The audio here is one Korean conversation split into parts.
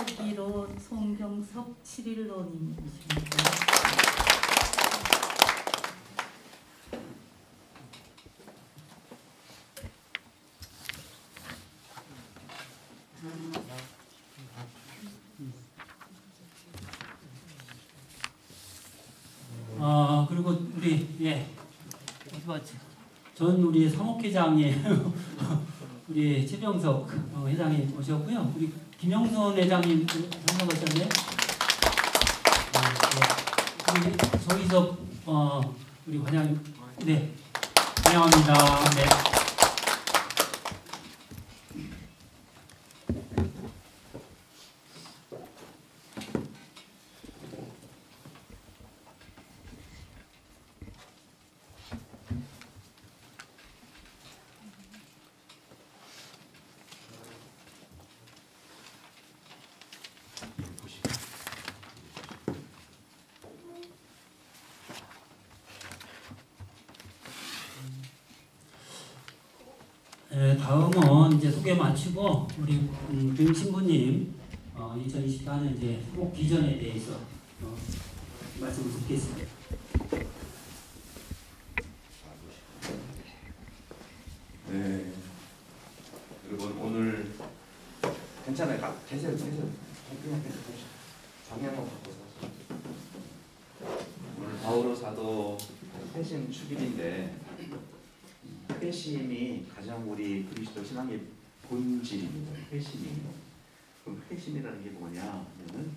서기로 송경섭 7일로님이십니다. 그리고 우리 전 우리 사목회장이에요. 우리 최병석 회장님 오셨고요. 우리 김영선 회장님 참석하셨네요. 우리 조희석 우리 관장 환영합니다. 네. 다음은 이제 소개 마치고 우리 김 신부님 2024년 이제 사목 비전에 대해서 말씀을 듣겠습니다. 네, 여러분 오늘 괜찮아요. 계세요. 그냥 방향만 바꿔서 오늘 바오로 사도 회심 축일인데. 회심이 가장 우리 그리스도 신앙의 본질입니다. 회심이. 그럼 회심이라는 게 뭐냐면은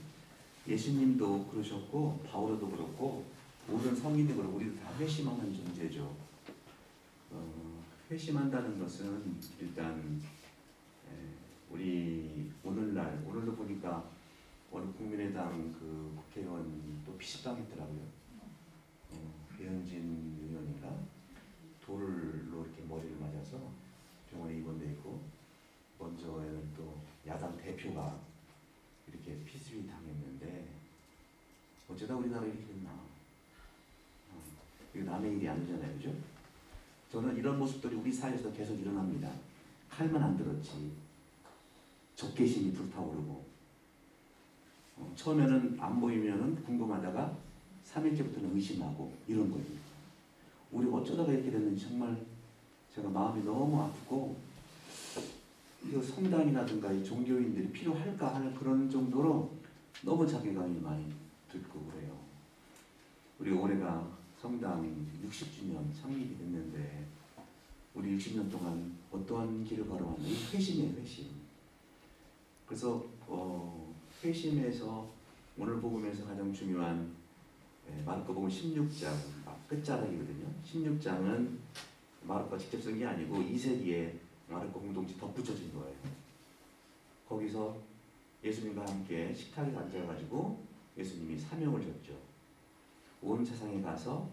예수님도 그러셨고 바오로도 그렇고 모든 성인도 그렇고 우리도 다 회심하는 존재죠. 회심한다는 것은 일단 우리 오늘도 보니까 오늘 국민의당 그 국회의원 또 피습당했더라고요. 배현진 의원인가? 돌로 이렇게 머리를 맞아서 병원에 입원돼 있고, 먼저에는 또 야당 대표가 이렇게 피습이 당했는데 어쩌다 우리나라 이렇게 됐나? 이거 남의 일이 아니잖아요, 그죠? 저는 이런 모습들이 우리 사회에서 계속 일어납니다. 칼만 안 들었지 적개심이 불타오르고, 처음에는 안 보이면은 궁금하다가 3일째부터는 의심하고 이런 거예요. 우리 어쩌다가 이렇게 됐는지 정말 제가 마음이 너무 아프고, 이 성당이라든가 이 종교인들이 필요할까 하는 그런 정도로 너무 자괴감이 많이 들고 그래요. 우리 올해가 성당 60주년 창립이 됐는데 우리 60년 동안 어떠한 길을 걸어왔나? 이 회심이에요, 회심. 그래서 회심에서 오늘 복음에서 가장 중요한 마르코복음 16장 끝자락이거든요. 16장은 마르코가 직접 쓴 게 아니고 2세기에 마르코 공동체 덧붙여진 거예요. 거기서 예수님과 함께 식탁에 앉아가지고 예수님이 사명을 줬죠. 온 세상에 가서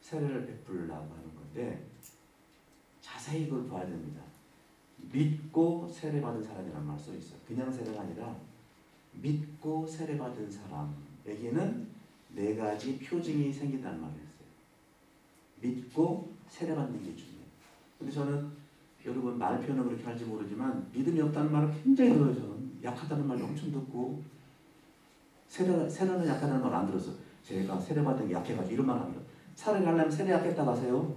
세례를 베풀라고 하는 건데 자세히 그걸 봐야 됩니다. 믿고 세례받은 사람이라는 말 써 있어요. 그냥 세례가 아니라 믿고 세례받은 사람에게는 4가지 표징이 생긴다는 말을 했어요. 믿고 세례받는 게 중요해요. 근데 저는 여러분 말 표현은 그렇게 할지 모르지만 믿음이 없다는 말을 굉장히 들어요. 저는 약하다는 말도 엄청 듣고, 세례는 약하다는 말 안 들었어요. 제가 세례받은 게 약해가지고 이런 말 안 들어요. 차라리 하려면 세례 약했다고 하세요.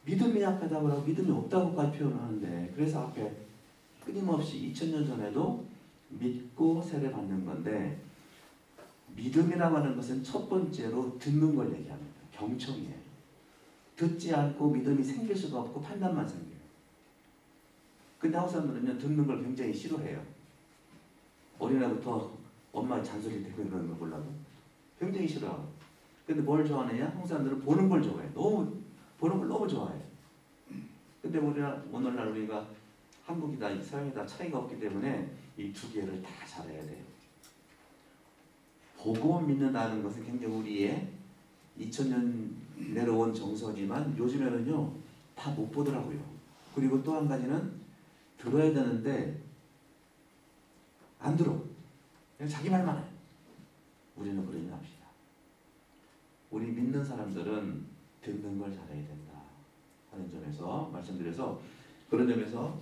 믿음이 약하다고 하고 믿음이 없다고까지 표현하는데, 그래서 앞에 끊임없이 2000년 전에도 믿고 세례받는 건데, 믿음이라고 하는 것은 첫 번째로 듣는 걸 얘기합니다. 경청이에요. 듣지 않고 믿음이 생길 수가 없고 판단만 생겨요. 근데 한국 사람들은요, 듣는 걸 굉장히 싫어해요. 어린애부터 엄마 잔소리 대고 그러는 거 보려고 굉장히 싫어하고. 근데 뭘 좋아하느냐? 한국 사람들은 보는 걸 좋아해요. 보는 걸 너무 좋아해요. 근데 오늘날 우리가 한국이다 서양이다 차이가 없기 때문에 이 두 개를 다 잘해야 돼요. 보고 믿는다는 것은 굉장히 우리의 2000년 내려온 정서지만 요즘에는요 다 못 보더라고요. 그리고 또 한 가지는 들어야 되는데 안 들어. 그냥 자기 말만 해. 우리는 그러지 맙시다. 우리 믿는 사람들은 듣는 걸 잘해야 된다 하는 점에서 말씀드려서, 그런 점에서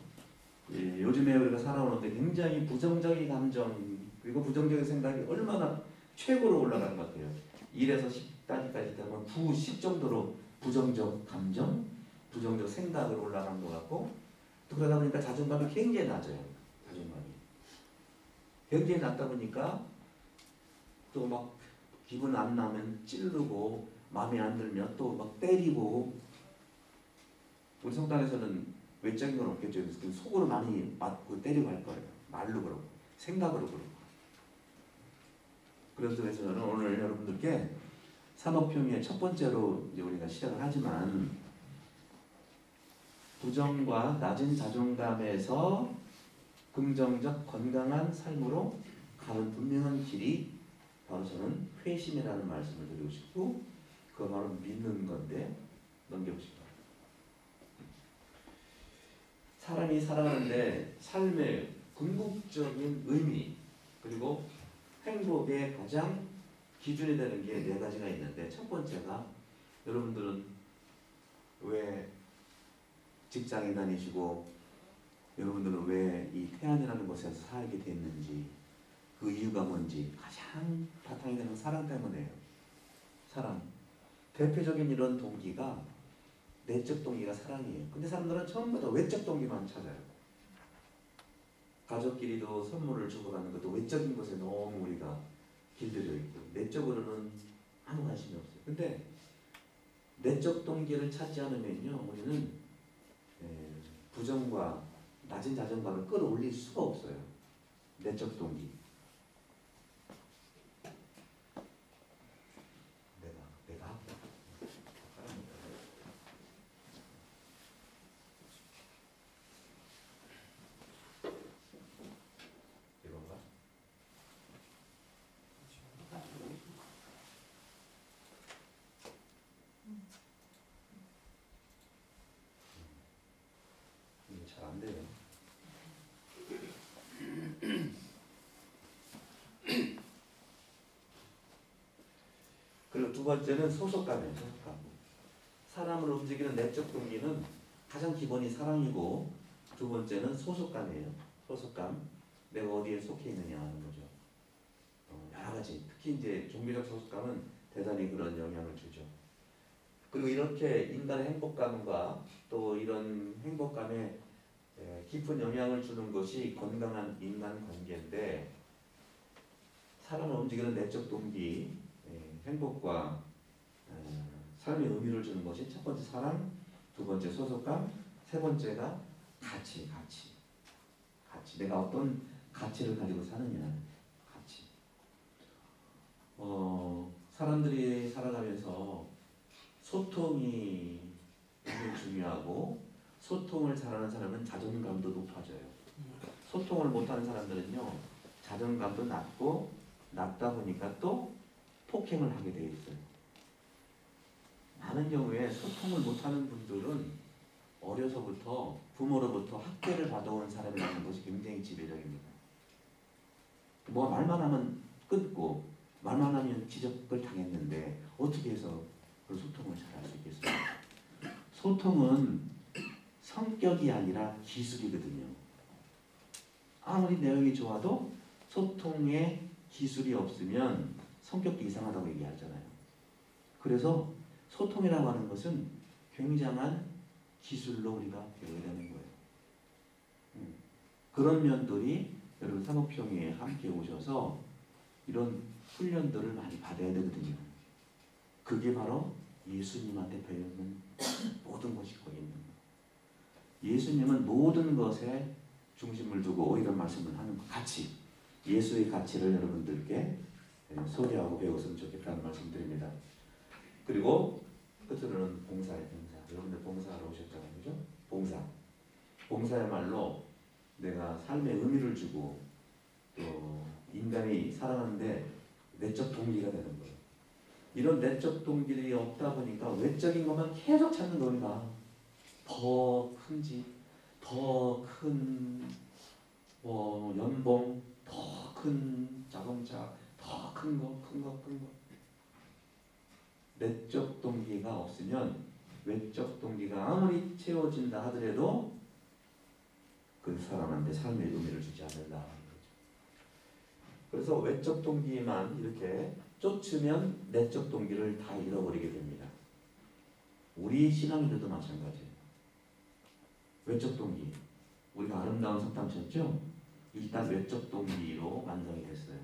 예, 요즘에 우리가 살아오는데 굉장히 부정적인 감정 그리고 부정적인 생각이 얼마나 최고로 올라가는 것 같아요. 1에서 10단위까지 되면 9, 10 정도로 부정적 감정, 부정적 생각으로 올라가는 것 같고 또 그러다 보니까 자존감이 굉장히 낮아요. 자존감이 굉장히 낮다 보니까 또 막 기분 안 나면 찌르고 마음에 안 들면 또 막 때리고 우리 성당에서는 외적인 건 없겠죠. 속으로 많이 맞고 때리고 할 거예요. 말로 그러고 생각으로 그러고. 그래서 저는 오늘 여러분들께 산업평의 첫 번째로 이제 우리가 시작을 하지만 부정과 낮은 자존감에서 긍정적 건강한 삶으로 가는 분명한 길이 바로 저는 회심이라는 말씀을 드리고 싶고 그거 바로 믿는 건데 넘겨보시죠. 사람이 살아가는데 삶의 궁극적인 의미 그리고 행복의 가장 기준이 되는 게 네 가지가 있는데 첫 번째가 여러분들은 왜 직장에 다니시고 여러분들은 왜 이 태안이라는 곳에서 살게 됐는지 그 이유가 뭔지 가장 바탕이 되는 사랑 때문에요. 사랑. 대표적인 이런 동기가 내적 동기가 사랑이에요. 근데 사람들은 전부 다 외적 동기만 찾아요. 가족끼리도 선물을 주고받는 것도 외적인 것에 너무 우리가 길들여 있고 내적으로는 아무 관심이 없어요. 근데 내적 동기를 찾지 않으면요 우리는 부정과 낮은 자존감을 끌어올릴 수가 없어요. 내적 동기. 내가 이건가? 이게 잘 안 돼요. 그리고 두 번째는 소속감이에요. 소속감. 사람을 움직이는 내적 동기는 가장 기본이 사랑이고 두 번째는 소속감이에요. 소속감. 내가 어디에 속해 있느냐 하는 거죠. 여러 가지. 특히 이제 종교적 소속감은 대단히 그런 영향을 주죠. 그리고 이렇게 인간의 행복감과 또 이런 행복감에 깊은 영향을 주는 것이 건강한 인간관계인데 사람을 움직이는 내적 동기, 행복과 삶의 의미를 주는 것이 첫 번째 사랑, 두 번째 소속감, 세 번째가 가치. 내가 어떤 가치를 가지고 사느냐. 가치. 사람들이 살아가면서 소통이 굉장히 중요하고 소통을 잘하는 사람은 자존감도 높아져요. 소통을 못하는 사람들은요 자존감도 낮고 낮다 보니까 또 폭행을 하게 되어 있어요. 많은 경우에 소통을 못하는 분들은 어려서부터 부모로부터 학대를 받아온 사람이라는 것이 굉장히 지배적입니다. 뭐 말만 하면 끊고 말만 하면 지적을 당했는데 어떻게 해서 그 소통을 잘할 수 있겠어요? 소통은 성격이 아니라 기술이거든요. 아무리 내용이 좋아도 소통에 기술이 없으면 성격도 이상하다고 얘기하잖아요. 그래서 소통이라고 하는 것은 굉장한 기술로 우리가 배워야 되는 거예요. 그런 면들이 여러분 산업평의에 함께 오셔서 이런 훈련들을 많이 받아야 되거든요. 그게 바로 예수님한테 배우는 모든 것이 거기 있는 거예요. 예수님은 모든 것에 중심을 두고 이런 말씀을 하는 것. 가치. 예수의 가치를 여러분들께 소개하고 배웠으면 좋겠다는 말씀 드립니다. 그리고 끝으로는 봉사예요. 봉사. 여러분들 봉사하러 오셨잖아요. 그죠? 봉사. 봉사야말로 내가 삶에 의미를 주고 또 인간이 살아가는데 내적 동기가 되는 거예요. 이런 내적 동기들이 없다 보니까 외적인 것만 계속 찾는 겁니다. 더 큰 집, 더 큰 연봉, 더 큰 자동차, 더 큰 거. 내적 동기가 없으면 외적 동기가 아무리 채워진다 하더라도 그 사람한테 삶의 의미를 주지 않는다. 그래서 외적 동기만 이렇게 쫓으면 내적 동기를 다 잃어버리게 됩니다. 우리 신앙인들도 마찬가지예요. 외적 동기. 우리가 아름다운 석담 쳤죠? 일단 외적 동기로 완성이 됐어요.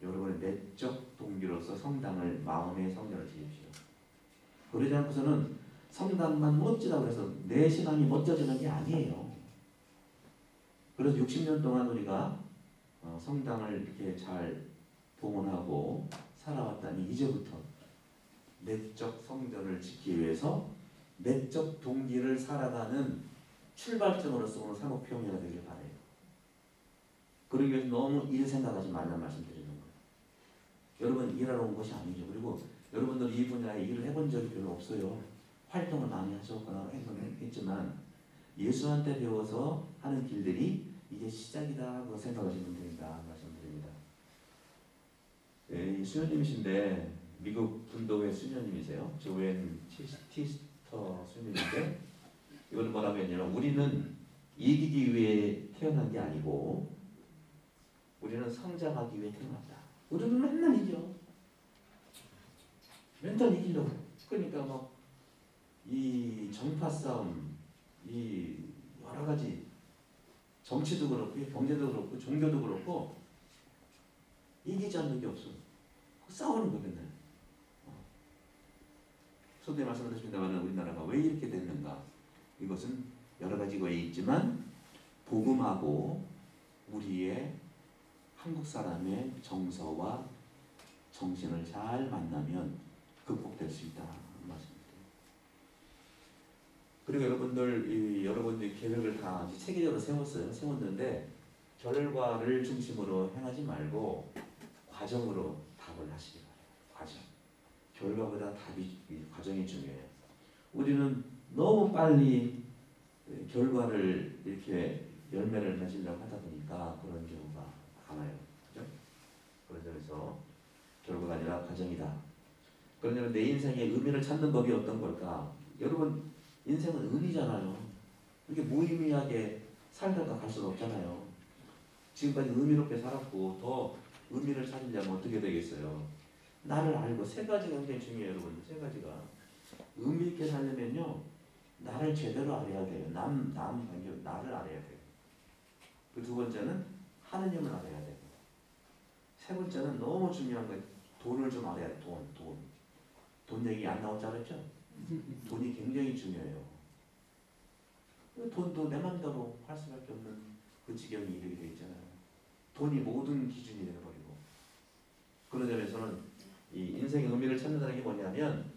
여러분의 내적 동기로서 성당을 마음의 성전을 지으십시오. 그러지 않고서는 성당만 멋지다고 해서 내 신앙이 멋져지는 게 아니에요. 그래서 60년 동안 우리가 성당을 이렇게 잘 봉헌하고 살아왔다니 이제부터 내적 성전을 짓기 위해서 내적 동기를 살아가는 출발점으로서 오늘 사목평회가 되길 바래요. 그러기 위해서 너무 일 생각하지 말란 말씀드리는 거예요. 여러분 일하러 온 것이 아니죠. 그리고 여러분들 이 분야에 일을 해본 적이 별로 없어요. 활동을 많이 하셨거나 했지만 예수한테 배워서 하는 길들이 이게 시작이다 하고 생각하시면 된다 말씀드립니다. 네, 수녀님이신데 미국 분도회 수녀님이세요. 조앤 티스터 수녀님인데 이거는 뭐라고 했냐면 우리는 이기기 위해 태어난 게 아니고 우리는 성장하기 위해 태어났다. 우리는 맨날 이겨. 맨날 이기려고. 그러니까 막 이 정파 싸움, 이 여러 가지 정치도 그렇고 경제도 그렇고 종교도 그렇고 이기지 않는 게 없어. 싸우는 거 맨날. 소대 말씀드렸습니다만 우리나라가 왜 이렇게 됐는가? 이것은 여러 가지 왜 있지만 복음하고 우리의 한국 사람의 정서와 정신을 잘 만나면 극복될 수 있다 말씀입니다. 그리고 여러분들이 계획을 다 체계적으로 세웠는데 결과를 중심으로 행하지 말고 과정으로 답을 하시기 바랍니다. 과정. 결과보다 과정이 중요해요. 우리는 너무 빨리 결과를 이렇게 열매를 맺으려고 하다 보니까 그런 경우가 많아요. 그죠? 그런 점에서 결과가 아니라 과정이다. 그러면 내 인생의 의미를 찾는 법이 어떤 걸까? 여러분 인생은 의미잖아요. 이렇게 무의미하게 살다가 갈 수는 없잖아요. 지금까지 의미롭게 살았고 더 의미를 찾으려면 어떻게 되겠어요? 나를 알고 세 가지가 굉장히 중요해요. 여러분 세 가지가 의미 있게 살려면요 나를 제대로 알아야 돼요. 남 관계 나를 알아야 돼요. 그 두 번째는 하느님을 알아야 돼요. 세 번째는 너무 중요한 거예요. 돈을 좀 알아야 돼. 돈 얘기 안 나오지 않았죠? 돈이 굉장히 중요해요. 돈도 내 맘대로 할 수밖에 없는 그 지경이 이르게 돼 있잖아요. 돈이 모든 기준이 되어버리고. 그런 점에서는 이 인생의 의미를 찾는다는 게 뭐냐면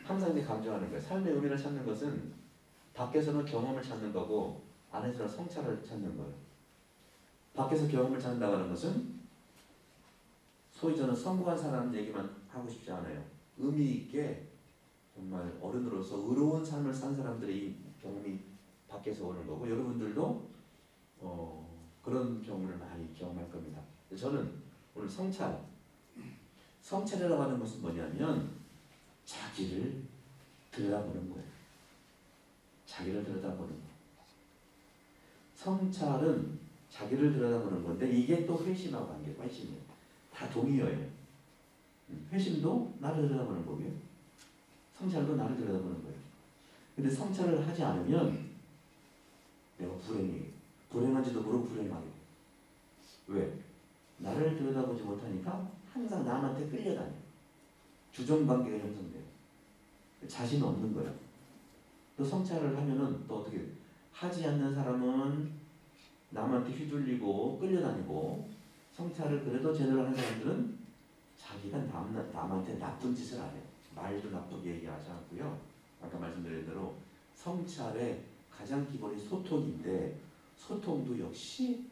항상 이제 강조하는 거예요. 삶의 의미를 찾는 것은 밖에서는 경험을 찾는 거고 안에서는 성찰을 찾는 거예요. 밖에서 경험을 찾는다고 하는 것은 소위 저는 성공한 사람 얘기만 하고 싶지 않아요. 의미 있게 정말 어른으로서 의로운 삶을 산 사람들의 이 경험이 밖에서 오는 거고 여러분들도 그런 경험을 많이 경험할 겁니다. 저는 오늘 성찰이라고 하는 것은 뭐냐면 자기를 들여다보는 거예요. 자기를 들여다보는 거. 성찰은 자기를 들여다보는 건데 이게 또 회심하고 관계가 회심이에요. 다 동의어예요. 회심도 나를 들여다보는 거고요. 성찰도 나를 들여다보는 거예요. 근데 성찰을 하지 않으면 내가 불행한지도 모르고 불행하게. 왜? 나를 들여다보지 못하니까 항상 남한테 끌려다녀. 주종관계가 형성돼요. 자신 없는 거예요. 또 성찰을 하면은 또 어떻게 하지 않는 사람은 남한테 휘둘리고 끌려다니고 성찰을 그래도 제대로 하는 사람들은 자기가 남한테 나쁜 짓을 안 해요. 말도 나쁘게 얘기하지 않고요. 아까 말씀드린 대로 성찰의 가장 기본이 소통인데 소통도 역시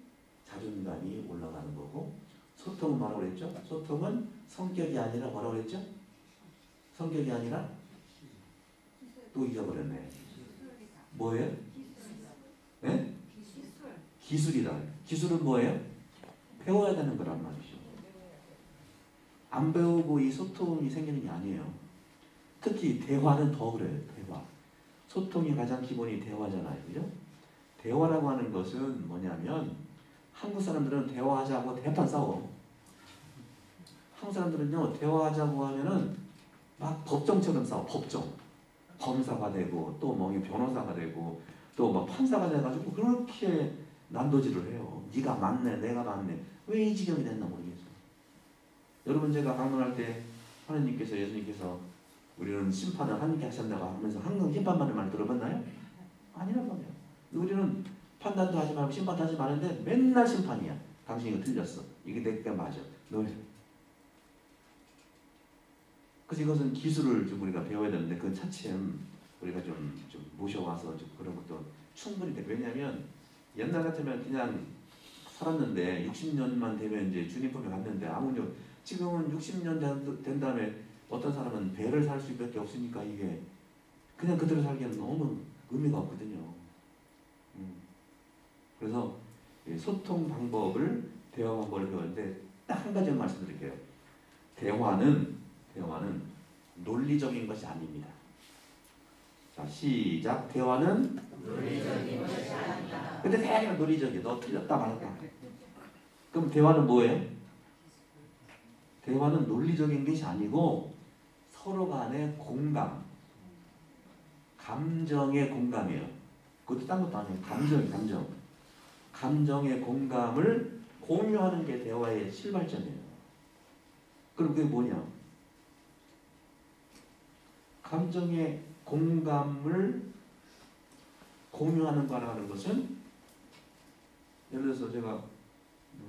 자존감이 올라가는 거고 소통은 뭐라고 그랬죠? 소통은 성격이 아니라 뭐라고 그랬죠? 성격이 아니라 또 잊어버렸네. 뭐예요? 네? 기술이다. 기술은 뭐예요? 배워야 되는 거란 말이죠. 안 배우고 이 소통이 생기는 게 아니에요. 특히 대화는 더 그래요. 대화. 소통이 가장 기본이 대화잖아요. 그죠? 대화라고 하는 것은 뭐냐면 한국 사람들은 대화하자고 대판 싸워. 한국 사람들은요 대화하자고 하면은 막 법정처럼 싸워. 법정. 검사가 되고 또 뭐 변호사가 되고 또 막 판사가 돼가지고 그렇게 난도질을 해요. 네가 맞네 내가 맞네. 왜 이 지경이 됐나 모르겠어. 여러분 제가 방문할 때 하나님께서 예수님께서 우리는 심판을 하나님께 하신다고 하면서 항상 심판만을 많이 들어봤나요? 아니란 말이야. 우리는 판단도 하지 말고 심판도 하지 말는데 맨날 심판이야. 당신이 이거 틀렸어. 이게 내가 맞아. 너희. 그래서 이것은 기술을 좀 우리가 배워야 되는데 그 차츰 우리가 좀 모셔와서 좀 그런 것도 충분히 돼. 왜냐하면 옛날 같으면 그냥 살았는데 60년만 되면 이제 주님 품에 갔는데 아무리 지금은 60년 된 다음에 어떤 사람은 배를 살 수밖에 없으니까 이게 그냥 그대로 살기에는 너무 의미가 없거든요. 그래서 소통 방법을 대화 방법을 배웠는데 딱 한 가지 말씀드릴게요. 대화는 논리적인 것이 아닙니다. 자 시작. 대화는 논리적인 것이 아니다. 근데 대화는 논리적이야. 너 틀렸다 말았다. 그럼 대화는 뭐예요? 대화는 논리적인 것이 아니고 서로 간의 공감, 감정의 공감이에요. 그것도 딴 것도 아니에요. 감정의 공감을 공유하는 게 대화의 실발점이에요. 그럼 그게 뭐냐? 감정의 공감을 공유하는 거라는 것은 예를 들어서 제가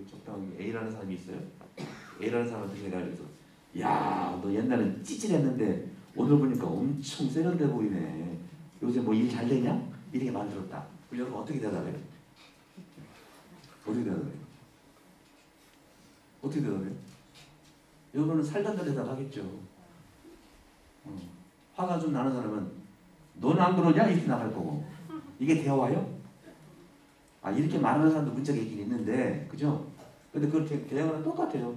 적당히 A라는 사람이 있어요. A라는 사람한테 제가 그래서 야, 너 옛날엔 찌질했는데 오늘 보니까 엄청 세련돼 보이네. 요새 뭐 일 잘 되냐? 이렇게 만들었다. 그럼 어떻게 대답해요? 어떻게 대답해요? 여러분은 살던 대로 대답하겠죠. 화가 좀 나는 사람은 너는 안 그러냐? 이렇게 나갈 거고. 이게 대화예요? 아 이렇게 말하는 사람도 문자가 있긴 있는데 그죠? 근데 그 대화는 똑같아요.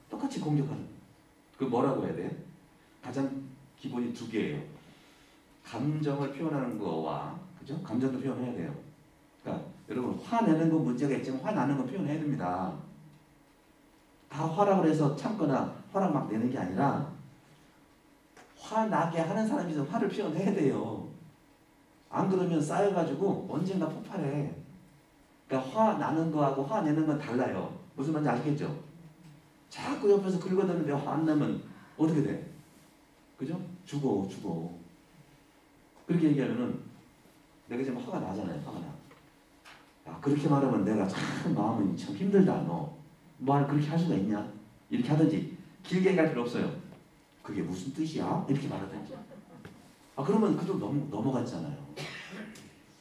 똑같이 공격하는. 그 뭐라고 해야 돼요? 가장 기본이 두 개예요. 감정을 표현하는 거와 그죠? 감정도 표현해야 돼요. 그러니까 여러분 화내는 건 문제가 있지만 화나는 건 표현해야 됩니다. 다 화라고 해서 참거나 화를 막 내는 게 아니라 화나게 하는 사람이 있으면 화를 표현해야 돼요. 안 그러면 쌓여가지고 언젠가 폭발해. 그러니까 화나는 거하고 화내는 건 달라요. 무슨 말인지 아시겠죠? 자꾸 옆에서 긁어대는데 화 안 나면 어떻게 돼? 그죠? 죽어. 그렇게 얘기하면은 내가 지금 화가 나잖아요. 화가 나. 야, 그렇게 말하면 내가 참 마음이 참 힘들다. 너 말 그렇게 할 수가 있냐? 이렇게 하든지 길게 갈 필요 없어요. 그게 무슨 뜻이야? 이렇게 말하든지. 아 그러면 그도 넘어갔잖아요.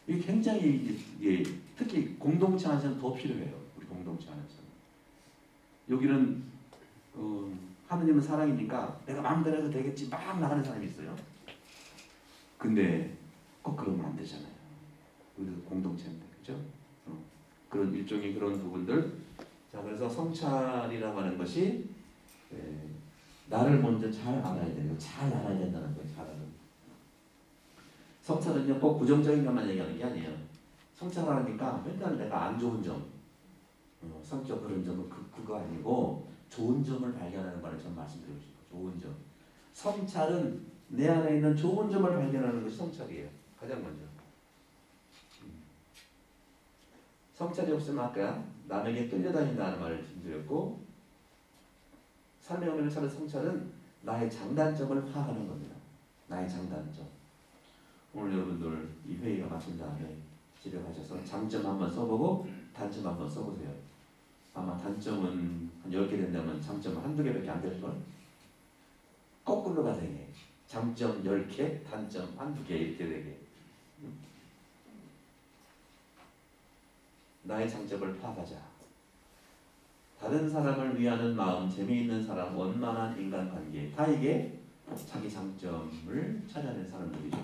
이게 굉장히 이게 특히 공동체 안에서는 더 필요해요. 우리 공동체 안에서. 여기는 하느님은 사랑이니까 내가 마음대로 해도 되겠지 막 나가는 사람이 있어요. 근데 꼭 그러면 안 되잖아요. 우리도 공동체인데 그죠? 그런 일종의 그런 부분들. 자 그래서 성찰이라고 하는 것이 나를 먼저 잘 알아야 돼요. 잘 알아야 된다는 거예요. 잘 알아야. 성찰은요 꼭 부정적인 것만 얘기하는 게 아니에요. 성찰하니까 맨날 내가 안 좋은 점, 성격 그런 점은 그거 아니고 좋은 점을 발견하는 거를 좀 말씀드리고 싶어요. 좋은 점. 성찰은 내 안에 있는 좋은 점을 발견하는 것이 성찰이에요. 가장 먼저. 성찰이 없으면 아까 남에게 끌려다닌다는 말을 드렸고 삶의 의미를 찾는 성찰은 나의 장단점을 파악하는 겁니다. 나의 장단점. 오늘 여러분들 이 회의가 마친 다음에 집에 가셔서 장점 한번 써보고 단점 한번 써보세요. 아마 단점은 한 10개 된다면 장점은 한두 개밖에 안 될걸? 거꾸로 가야 돼. 장점 10개, 단점 한두 개 이렇게 되게. 나의 장점을 파악하자. 다른 사람을 위하는 마음, 재미있는 사람, 원만한 인간관계 다 이게 자기 장점을 찾아낸 사람들이죠.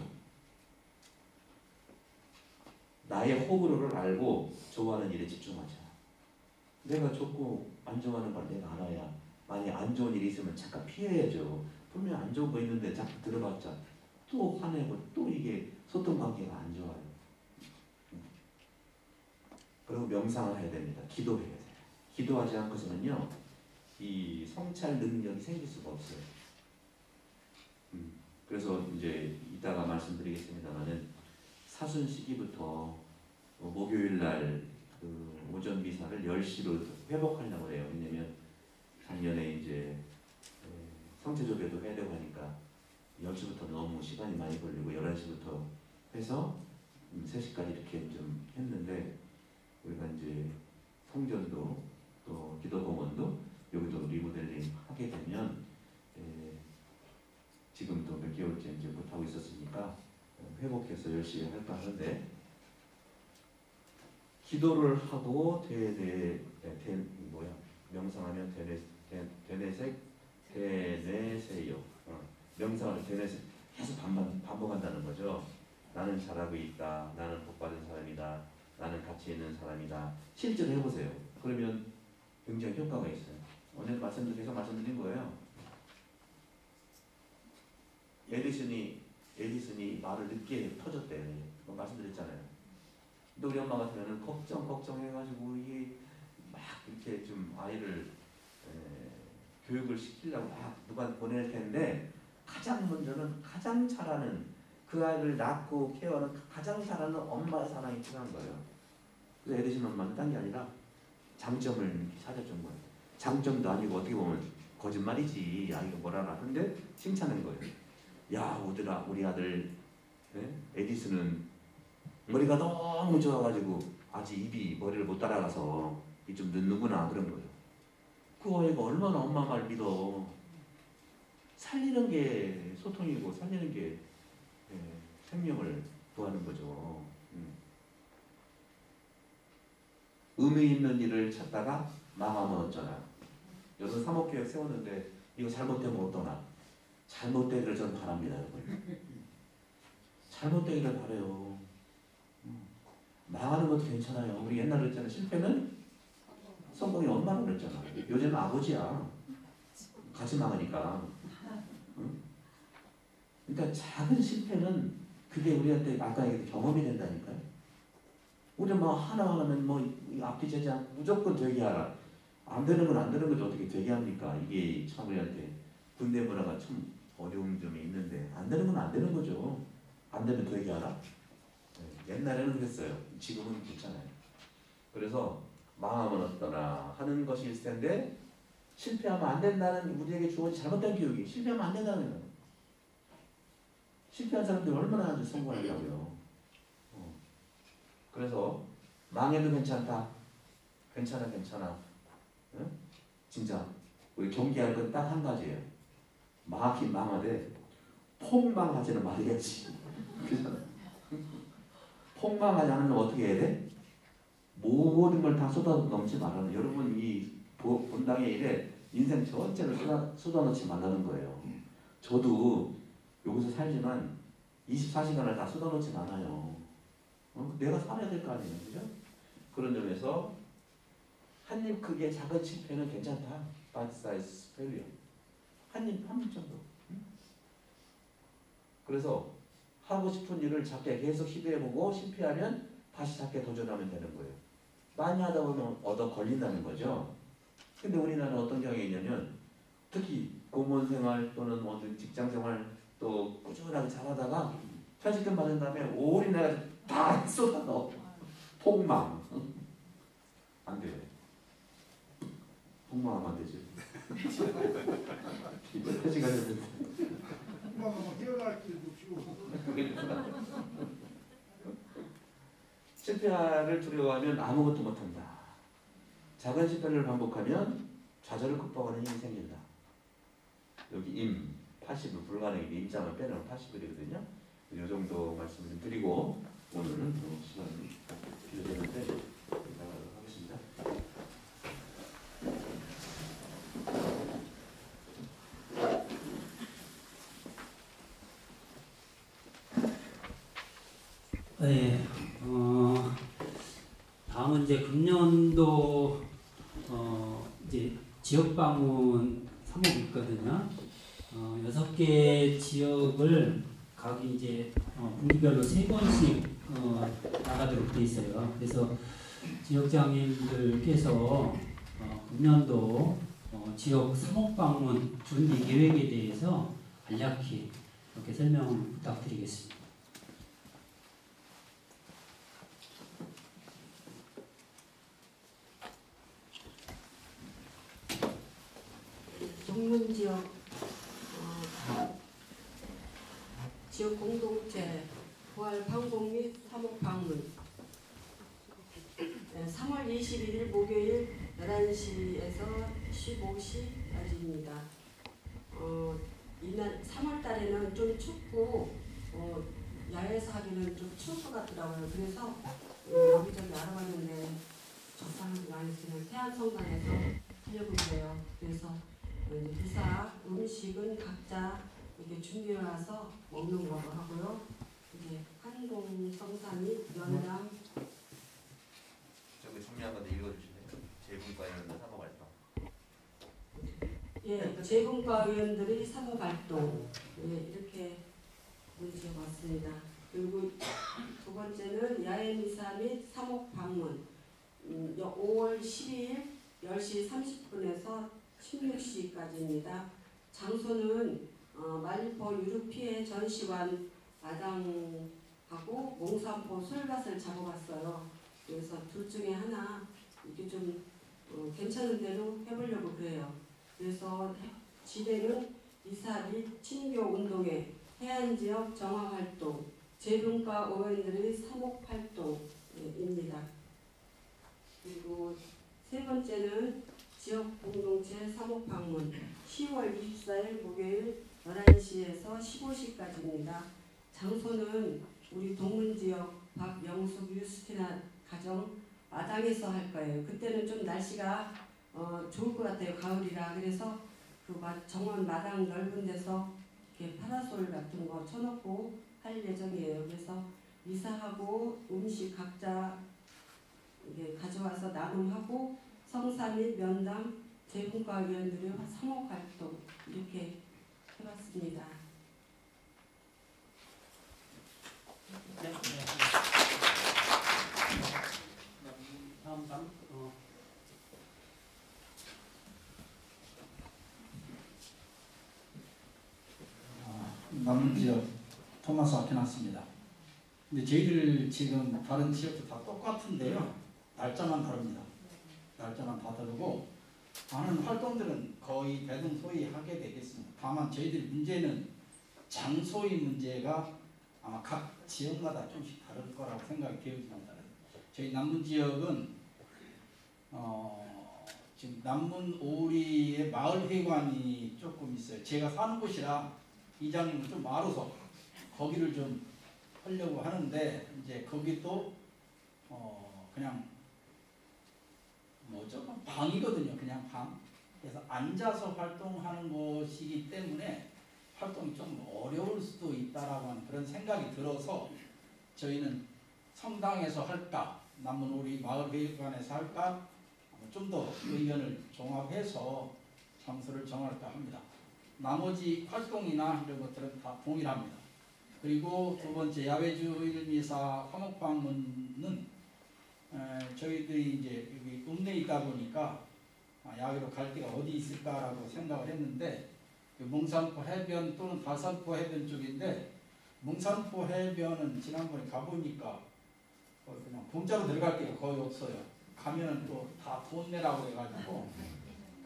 나의 호불호를 알고 좋아하는 일에 집중하자. 내가 좋고 안 좋아하는 걸 내가 알아야 만약 안 좋은 일이 있으면 잠깐 피해야죠. 분명 안 좋은 거 있는데 자꾸 들어봤자 또 화내고 또 이게 소통관계가 안 좋아요. 그리고 명상을 해야 됩니다. 기도해야 돼요. 기도하지 않고서는요, 이 성찰 능력이 생길 수가 없어요. 그래서 이제 이따가 말씀드리겠습니다만은 사순 시기부터 목요일 날그 오전 미사를 10시로 회복하려고 해요. 왜냐면 작년에 이제 성체조배도 해야 되고 하니까 10시부터 너무 시간이 많이 걸리고 11시부터 해서 3시까지 이렇게 좀 했는데, 우리가 이제 성전도 또 기도공원도 여기도 리모델링 하게 되면 지금 또 몇 개월째 이제 못하고 있었으니까 회복해서 열심히 할까 하는데, 기도를 하고 명상하면 되뇌세요. 명상을 계속 반복한다는 거죠. 나는 잘하고 있다. 나는 복받은 사람이다. 나는 가치 있는 사람이다. 실제로 해보세요. 그러면 굉장히 효과가 있어요. 오늘 계속 말씀드린 거예요. 에디슨이 말을 늦게 터졌대. 그거 말씀드렸잖아요. 근데 우리 엄마 같으면 걱정해가지고 이게 막 이렇게 좀 아이를 교육을 시키려고 막 누가 보낼 텐데, 가장 먼저는 가장 잘하는 그 아이를 낳고 케어하는 가장 잘하는 엄마의 사랑이 필요한 거예요. 그래서 에디슨 엄마는 딴 게 아니라 장점을 찾아준 거예요. 장점도 아니고 어떻게 보면 거짓말이지. 아이가 뭐라나. 근데 칭찬한 거예요. 야, 우리 아들 에디슨은 머리가 너무 좋아가지고 아직 입이 머리를 못 따라가서 좀 늦는구나, 그런 거예요. 그 아이가 얼마나 엄마 말 믿어. 살리는 게 소통이고 살리는 게 생명을 구하는 거죠. 의미 있는 일을 찾다가 망하면 어쩌나. 여기서 사목계획 세웠는데 이거 잘못되면 어떠나. 잘못되기를 전 바랍니다, 여러분. 잘못되기를 바라요. 망하는 것도 괜찮아요. 우리 옛날에 그랬잖아요. 실패는 성공이 엄마라고 그랬잖아. 요즘은 아버지야. 같이 망하니까. 그러니까 작은 실패는 그게 우리한테 아까 얘기했던 경험이 된다니까요. 우리 뭐 하나하나는 뭐 앞뒤 재지 무조건 되게 하라. 안 되는 건 안 되는 거죠. 어떻게 되게 합니까? 이게 참 우리한테 군대 문화가 참 어려운 점이 있는데, 안 되는 건 안 되는 거죠. 안 되면 되게 하라. 옛날에는 그랬어요. 지금은 괜찮아요. 그래서 망하면 어떠나 하는 것이 있을 텐데, 실패하면 안 된다는 우리에게 주어진 잘못된 교육이 실패하면 안 된다는 거예요. 실패한 사람들이 얼마나 성공하려고요. 그래서 망해도 괜찮다. 괜찮아. 응? 진짜 우리 경계할 건 딱 한 가지예요. 망하긴 망하되 폭망하지는 말아야지. 그잖아. 폭망하지 않으면 어떻게 해야 돼? 모든 걸 다 쏟아넣지 말라는. 여러분 이 본당의 일에 인생 전체를 쏟아넣지 말라는 거예요. 저도 여기서 살지만 24시간을 다 쏟아넣진 않아요. 내가 살아야 될 거 아니에요, 그죠? 그런 점에서 한 입 크기의 작은 실패는 괜찮다. bite size failure. 한 입 정도. 그래서 하고 싶은 일을 작게 계속 시도해보고 실패하면 다시 작게 도전하면 되는 거예요. 많이 하다 보면 얻어 걸린다는 거죠. 근데 우리나라는 어떤 경향이 있냐면, 특히 공무원 또는 어떤 직장생활 또 꾸준하게 잘하다가 퇴직금 받은 다음에 올인해가지고 다 쏟아넣어. 폭망. 안 돼요. 폭망하면 안 되지. 이거 퇴직하려면 폭망하면 헤어날 길도 피고. 실패를 두려워하면 아무것도 못한다. 작은 실패를 반복하면 좌절을 극복하는 힘이 생긴다. 여기 80을 불가능해. 임장을 빼놓으면 80일이거든요. 이 정도 말씀을 좀 드리고 오늘은 시간이 길어졌는데 나가도록 하겠습니다. 네, 다음은 이제 금년도 이제 지역 방문 사목이 있거든요. 6개 지역을 각 이제 분기별로 3번씩 나가도록 돼 있어요. 그래서 지역장애인들께서 금년도 지역 사목방문 준비 계획에 대해서 간략히 이렇게 설명을 부탁드리겠습니다. 동문 지역 지역 공동체 부활 방공 및 사목 방문 3월 21일 목요일 11시에서 15시까지입니다. 이날 3월 달에는 좀 춥고 야외에서 하기는 좀 추울 것 같더라고요. 그래서 여기저기 알아봤는데 적당히 많이 쓰는 태안성당에서 하려고 해요. 그래서 미사 음식은 각자 이렇게 준비해와서 먹는 거로 하고요. 이제 한동 성산이 연남 저기 준비한 건데 읽어주시네요. 재분과위원들 사모활동. 예, 재분과위원들의 사모활동 이렇게 문제가 왔습니다. 그리고 두 번째는 야외미사 및 사목방문 5월 12일 10시 30분에서 16시까지입니다. 장소는 말리포 유류피해 전시관 마당하고 몽산포 솔밭을 잡아봤어요. 그래서 둘 중에 하나 이게 좀 괜찮은 대로 해보려고 그래요. 그래서 지대는 미사 및 친교 운동회, 해안지역 정화활동, 재분과 어원들의 사목활동입니다. 그리고 세 번째는 지역 공동체 사목방문 10월 24일 목요일 11시에서 15시까지입니다. 장소는 우리 동문지역 박영숙 유스티나 가정 마당에서 할 거예요. 그때는 좀 날씨가 좋을 것 같아요. 가을이라. 그래서 그 정원 마당 넓은 데서 이렇게 파라솔 같은 거 쳐놓고 할 예정이에요. 그래서 미사하고 음식 각자 이게 가져와서 나눔하고 성사 및 면담, 재분과위원들의 사목활동 이렇게 해봤습니다. 네. 다음 남문지역 토마스 아키나스입니다. 근데 저희들 지금 다른 지역도 다 똑같은데요. 날짜만 다릅니다. 날짜만 다 다르고 많은 활동들은 거의 대동소이하게 되겠습니다. 다만 저희들 문제는 장소의 문제가 아마 각 지역마다 좀씩 다를 거라고 생각이 되어집니다. 저희 남문지역은 지금 남문 오리의 마을회관이 조금 있어요. 제가 사는 곳이라 이장님은 좀 멀어서 거기를 좀 하려고 하는데 이제 거기도 그냥 뭐죠? 방이거든요. 그냥 방. 그래서 앉아서 활동하는 곳이기 때문에 활동이 좀 어려울 수도 있다라고 하는 그런 생각이 들어서 저희는 성당에서 할까, 남문오리 마을회관에서 할까, 좀 더 의견을 종합해서 장소를 정할까 합니다. 나머지 활동이나 이런 것들은 다 동일합니다. 그리고 두 번째 야외주일미사 화목방문은 저희들이 이제 여기 읍내에 있다 보니까 야외로 갈 데가 어디 있을까라고 생각을 했는데 몽산포 해변 또는 다산포 해변 쪽인데 몽산포 해변은 지난번에 가보니까 그냥 공짜로 들어갈 데가 거의 없어요. 가면은 또 다 돈 내라고 해가지고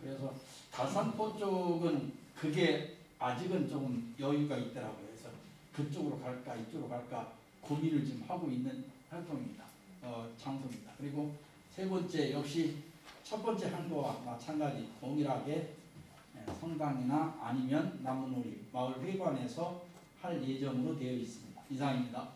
그래서 다산포 쪽은 그게 아직은 조금 여유가 있더라고요. 그래서 그쪽으로 갈까 이쪽으로 갈까 고민을 좀 하고 있는 활동입니다. 장소입니다. 그리고 세 번째 역시 첫 번째 한 거와 마찬가지 동일하게 성당이나 아니면 남문오리 마을회관에서 할 예정으로 되어 있습니다. 이상입니다.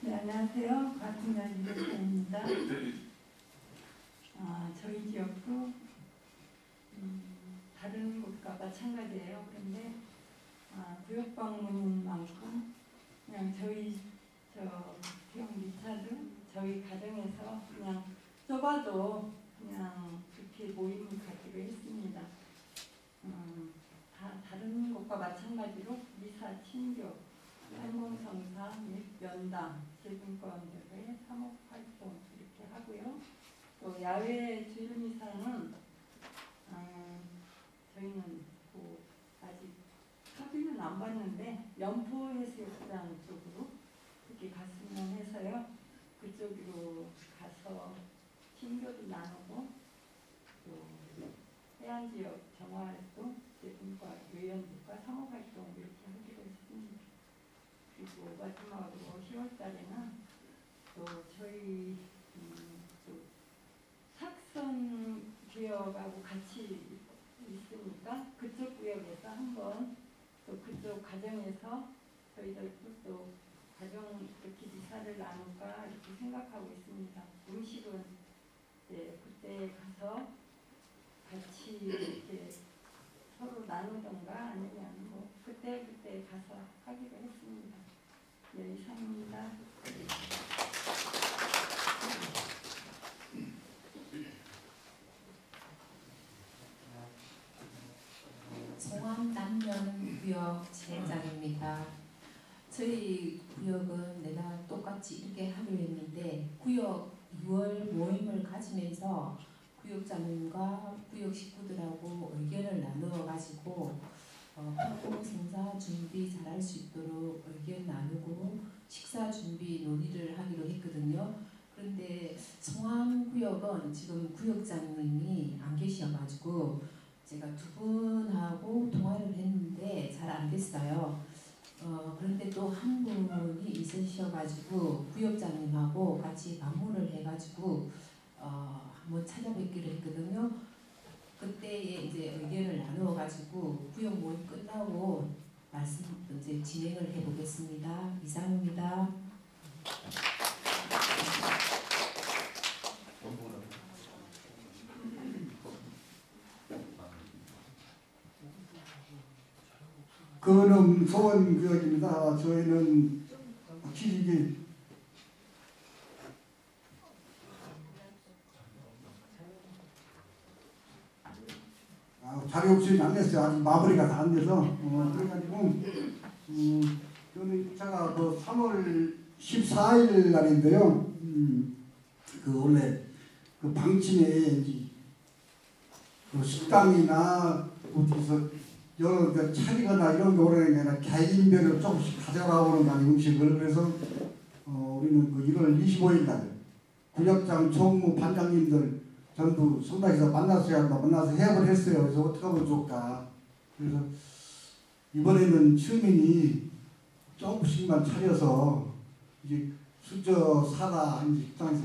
네, 안녕하세요. 같은 이대표입니다. 저희 지역도 다른 곳과 마찬가지예요. 그런데 구역 방문인 만큼 그냥 저희 지역 미사도 저희 가정에서 그냥 좁아도 그냥 그렇게 모임을 갖기로 했습니다. 다 다른 곳과 마찬가지로 미사, 친교, 한공성사, 및 연당, 재분권들의 사목활동 이렇게 하고요. 또 야외 주일미사는 저희는 아직 합의는 안 봤는데 연포해수욕장 쪽으로 그렇게 갔으면 해서요. 그쪽으로 가서 친교도 나누고 또 해안지역 정화활동, 재분과 의원들과 상호활동 이렇게 하기로 했습니다. 그리고 마지막으로 10월달에는 또 저희 또 삭선 구역하고 같이 있으니까 그쪽 구역에서 한번 또 그쪽 가정에서 저희들도 또 가정 이렇게 미사를 나눌까 이렇게 생각하고 있습니다. 음식은 이제 그때 가서 같이 이렇게 서로 나누던가 아니면 뭐 그때 가서 하기로 했습니다. 네, 이상입니다. 송암 남면구역 제장입니다. 저희 구역은 내가 똑같이 이렇게 하기로 했는데 구역 2월 모임을 가지면서 구역장님과 구역 식구들하고 의견을 나누어 가지고 활동생사 준비 잘할 수 있도록 의견 나누고 식사 준비 논의를 하기로 했거든요. 그런데 송암구역은 지금 구역장님이 안 계셔가지고 제가 두 분하고 통화를 했는데 잘 안 됐어요. 그런데 또 한 분이 있으셔가지고 구역장님하고 같이 방문을 해가지고 한번 찾아뵙기로 했거든요. 그때에 이제 의견을 나누어가지고 구역 모임 끝나고 말씀 이제 진행을 해보겠습니다. 이상입니다. 그는 소원구역입니다. 저희는 확실히 자료 없이 안 냈어요. 아직 마무리가 다 안 돼서 그래가지고 저는 제가 그 3월 14일 날인데요. 그 원래 그 방침에 그 식당이나 어디서 여러 데 차리거나 이런 게 오르는 게 아니라 개인별로 조금씩 가져가오는 거 아니 음식을. 그래서 우리는 그 1월 25일 날 구역장, 총무, 반장님들 전부 성당에서 만나서 해약을 했어요. 그래서 어떻게 하면 좋을까. 그래서 이번에는 시민이 조금씩만 차려서 이제 수저 사다 이제 식당에서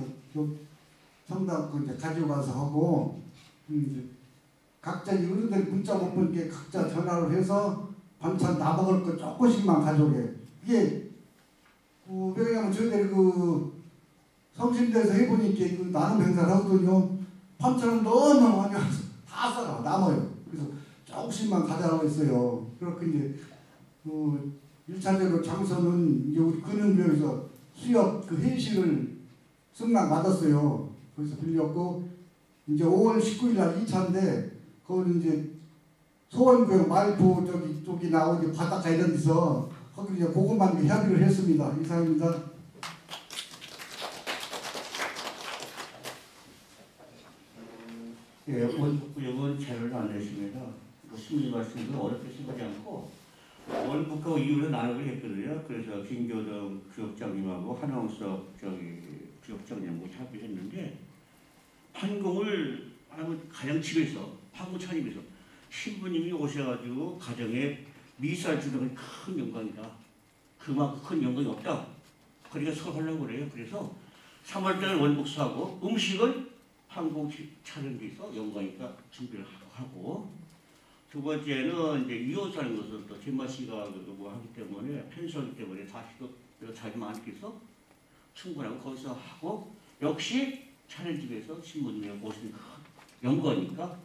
성당 이제 가지고 가서 하고 이제 각자 어른들 문자 못 보니까 각자 전화를 해서 반찬 다 먹을 거 조금씩만 가져오게. 이게 왜냐면 저희들이 그 성심대에서 해보니까 그 나눔 행사를 하거든요. 반찬은 너무 많이 와서 다 싸가 남아요. 그래서 조금씩만 가져가고 있어요. 그렇게 이제 그 1차적으로 장소는 이제 우리 근흥구역에서 수협 그 회의실을 승낙 받았어요. 거기서 빌렸고 이제 5월 19일 날 2차인데 거기는 이제 소원구역 말포 쪽이 나오고 바닷가 이런 데서 거기 이제 그것만 협의를 했습니다. 이상입니다. 예, 원북구역은 자료를 안 냈습니다. 시민이 말씀도 어렵게 생각하지 않고 원북하고 이유를 나누기로 했거든요. 그래서 김교동 구역장님하고 한홍석 구역장님하고 협의했는데 판공을 가장 집에서 판공 차림에서 신부님이 오셔가지고 가정에 미사를 주는 건 큰 영광이다. 그만큼 큰 영광이 없다. 그러니까 서로 하려고 그래요. 그래서 3월달에 원북사하고 음식은 판공 차리는 데 있어 영광이니까 준비를 하고 두 번째는 이제 이웃사는 것은 또 제맛씨가 뭐 하기 때문에 펜션이기 때문에 다시 또 자기 마음께서 충분하고 거기서 하고 역시 차린 집에서 신부님이 오신 영광이니까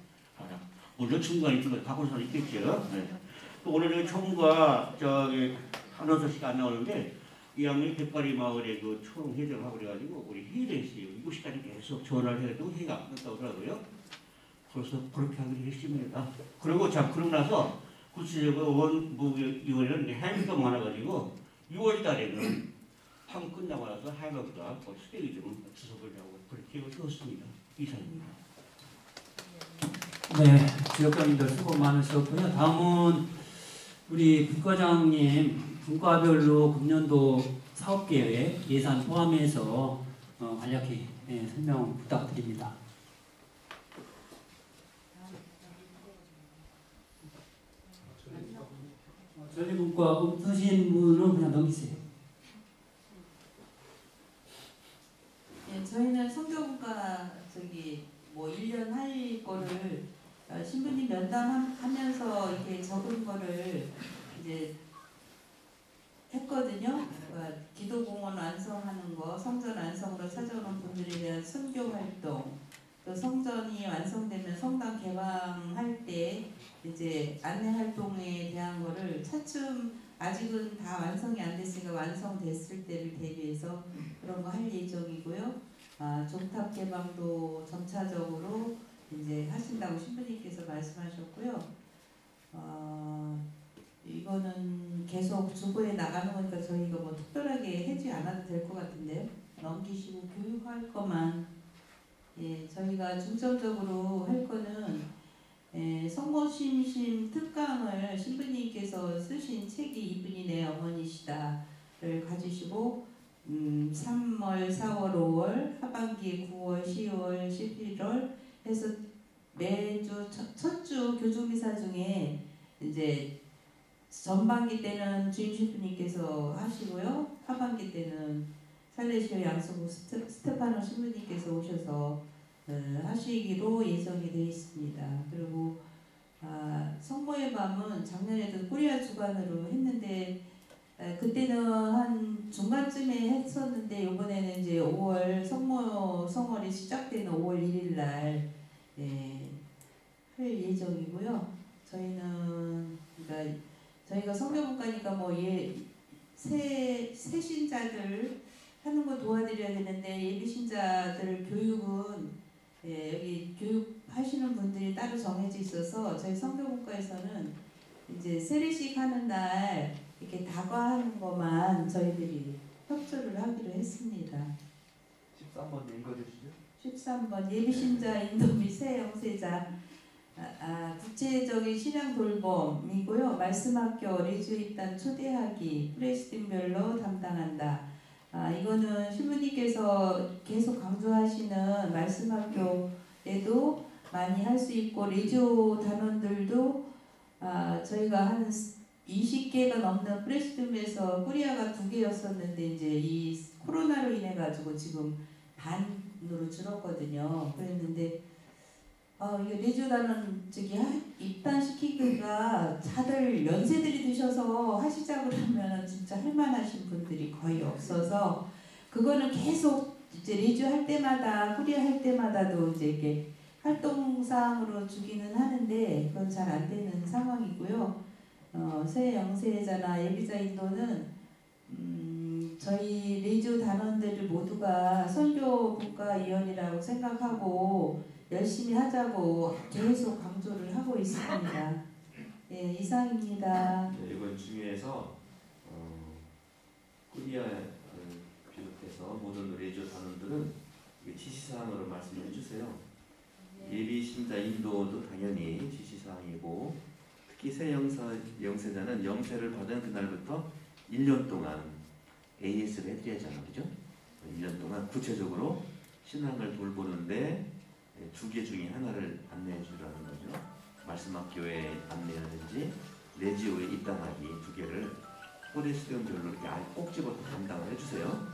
물론 중간에 좀 가고 사람 있겠죠. 네. 또 오늘 총무가 한원서 씨가 안 나오는데 이 양이 백바리 마을에 그 총회장을 하고 그래가지고 우리 회의를 했어요. 7시까지 계속 전화를 해도 회의가 안 끝났다고 하더라고요. 그래서 그렇게 하기로 했습니다. 그리고 자 그러고 나서 구체적으로 원무위원회는 해외가 많아가지고 6월 달에는 판 끝나고 나서 해외가 스테이 좀 주석을 하고 그렇게 해왔습니다. 이상입니다. 네, 지역장님들 수고 많으셨고요. 다음은 우리 분과장님 분과별로 금년도 사업계획 예산 포함해서 간략히 설명 부탁드립니다. 전리분과 없으신 분은 그냥 넘기세요. 예, 저희는 성교분과 뭐 1년 할 거를 신부님 면담하면서 이렇게 적은 거를 이제 했거든요. 기도공원 완성하는 거, 성전 완성으로 찾아오는 분들에 대한 선교 활동, 또 성전이 완성되면 성당 개방할 때 이제 안내 활동에 대한 거를 차츰 아직은 다 완성이 안 됐으니까 완성됐을 때를 대비해서 그런 거 할 예정이고요. 종탑 개방도 점차적으로 이제 하신다고 신부님께서 말씀하셨고요. 이거는 계속 주보에 나가는 거니까 저희가 뭐 특별하게 해지 않아도 될 것 같은데요. 넘기시고 교육할 것만 저희가 중점적으로 할 거는 성모심심 특강을 신부님께서 쓰신 책이 이분이 내 어머니시다를 가지시고 3월, 4월, 5월, 하반기에 9월, 10월, 11월 해서 매주 첫 주 교주미사 중에 이제 전반기 때는 주임 신부님께서 하시고요. 하반기 때는 살레시오 양수부 스테파노 신부님께서 오셔서 하시기로 예정이 되어 있습니다. 그리고 성모의 밤은 작년에도 코리아 주관으로 했는데 그때는 한 중간쯤에 했었는데 이번에는 이제 5월 성월이 시작되는 5월 1일 날 할 예정이고요. 저희는 그러니까 저희가 성교분과니까 뭐 새 신자들 하는 거 도와드려야 되는데 예비 신자들 교육은 여기 교육하시는 분들이 따로 정해져 있어서 저희 성교분과에서는 이제 세례식 하는 날 이렇게 다과하는 것만 저희들이 협조를 하기로 했습니다. 13번 읽어주시죠. 13번 예비신자 인도 및 새 영세자 국제적인 신앙 돌봄이고요. 말씀학교 리주 입단 초대하기 프레시딘별로 담당한다. 이거는 신부님께서 계속 강조하시는 말씀학교에도 많이 할 수 있고 리주 단원들도 저희가 한 20개가 넘는 프레시즘에서 코리아가 2개였었는데 이제 이 코로나로 인해 가지고 지금 반으로 줄었거든요. 그랬는데 이게 리주단은 입단시키기가 다들 연세들이 드셔서 하시자 그러면 진짜 할만하신 분들이 거의 없어서 그거는 계속 이제 리주 할 때마다 코리아 할 때마다도 이제 이렇게 활동상으로 주기는 하는데 그건 잘 안 되는 상황이고요. 새 영세자나 예비자 인도는 저희 리주 단원들 모두가 선교분과위원이라고 생각하고 열심히 하자고 계속 강조를 하고 있습니다. 예, 이상입니다. 네, 이번 중에서 코리아를 비롯해서 모든 레이저 단원들은 지시사항으로 말씀해 주세요. 예비 신자 인도도 당연히 지시사항이고 특히 새 영세자는 영세를 받은 그날부터 1년 동안 AS를 해드려야잖아요. 그죠? 1년 동안 구체적으로 신앙을 돌보는데 2개 중에 하나를 안내해 주라는 거죠. 말씀학교에 안내하든지 레지오에 입당하기 2개를 포레스트별로 이렇게 꼭 집어서 담당을 해주세요.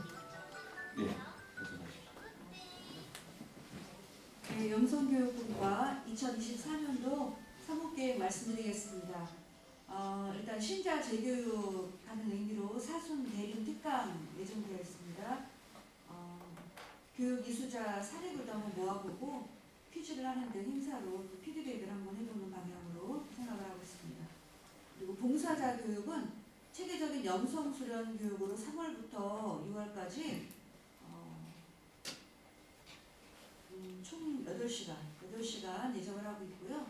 네, 말씀하십시오. 네, 영성교육분과 2024년도 사목계획 말씀드리겠습니다. 일단 신자 재교육하는 의미로 사순 대륜 특강 예정되어 있습니다. 교육 이수자 사례부도 한번 모아보고 퀴즈를 하는 등 행사로 피드백을 한번 해보는 방향으로 생각을 하고 있습니다. 그리고 봉사자 교육은 체계적인 영성 수련 교육으로 3월부터 6월까지 총 8시간 예정을 하고 있고요.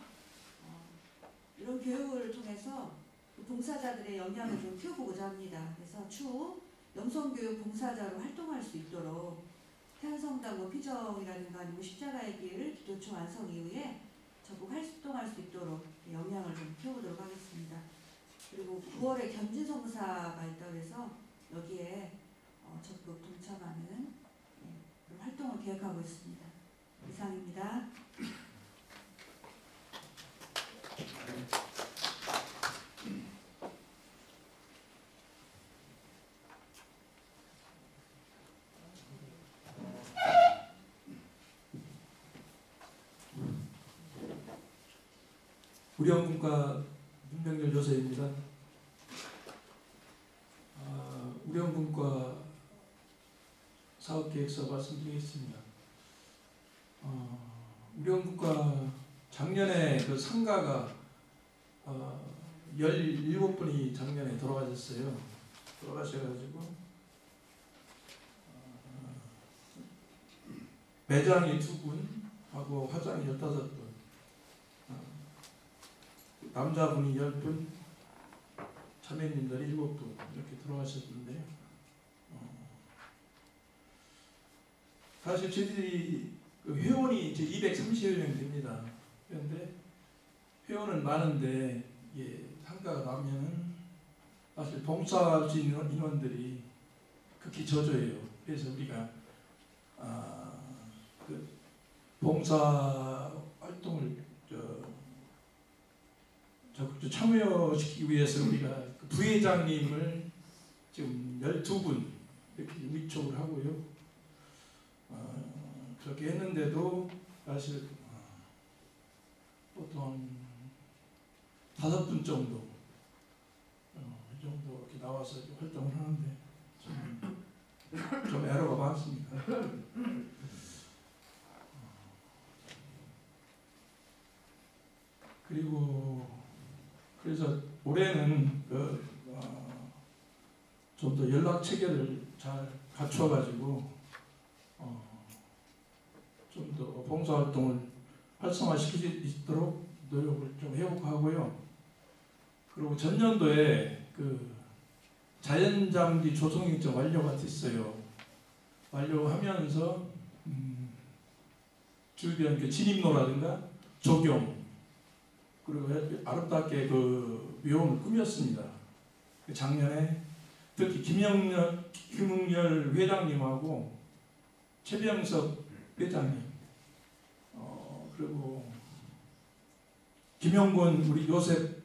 이런 교육을 통해서 봉사자들의 역량을 좀 키워보고자 합니다. 그래서 추후 영성교육 봉사자로 활동할 수 있도록 태안성당 피정이라든가 아니면 십자가의 길 기도처 완성 이후에 적극 활동할 수 있도록 역량을 좀 키워보도록 하겠습니다. 그리고 9월에 견진성사가 있다고 해서 여기에 적극 동참하는 그런 활동을 계획하고 있습니다. 이상입니다. 우령군과 문명열 요새입니다. 우령군과 사업계획서 말씀드리겠습니다. 우령군과 작년에 그 상가가 17분이 작년에 돌아가셨어요. 돌아가셔가지고 매장이 2분 하고 화장이 15분, 남자분이 10분, 자매님들이 7분 이렇게 돌아가셨는데요. 사실 저희들이 그 회원이 이제 230여 명 됩니다. 그런데 회원은 많은데 상가가 나면은 사실 봉사할 수 있는 인원들이 극히 저조해요. 그래서 우리가 그 봉사 활동을 적극 참여시키기 위해서 우리가 그 부회장님을 지금 12분 이렇게 위촉을 하고요. 그렇게 했는데도 사실 보통 5분 정도 이 정도 이렇게 나와서 활동을 하는데 좀 에러가 많습니다. 그리고 그래서 올해는 좀 더 연락 체계를 잘 갖춰가지고 좀 더 봉사활동을 활성화시킬 수 있도록 노력을 좀 해보고 하고요. 그리고 전년도에 그 자연장비 조성 일정 완료가 됐어요. 완료하면서 주변 그 진입로라든가 조경 그리고 아름답게 그 묘원을 꾸몄습니다. 작년에 특히 김용열 회장님하고 최병석 회장님 그리고 김영권 우리 요셉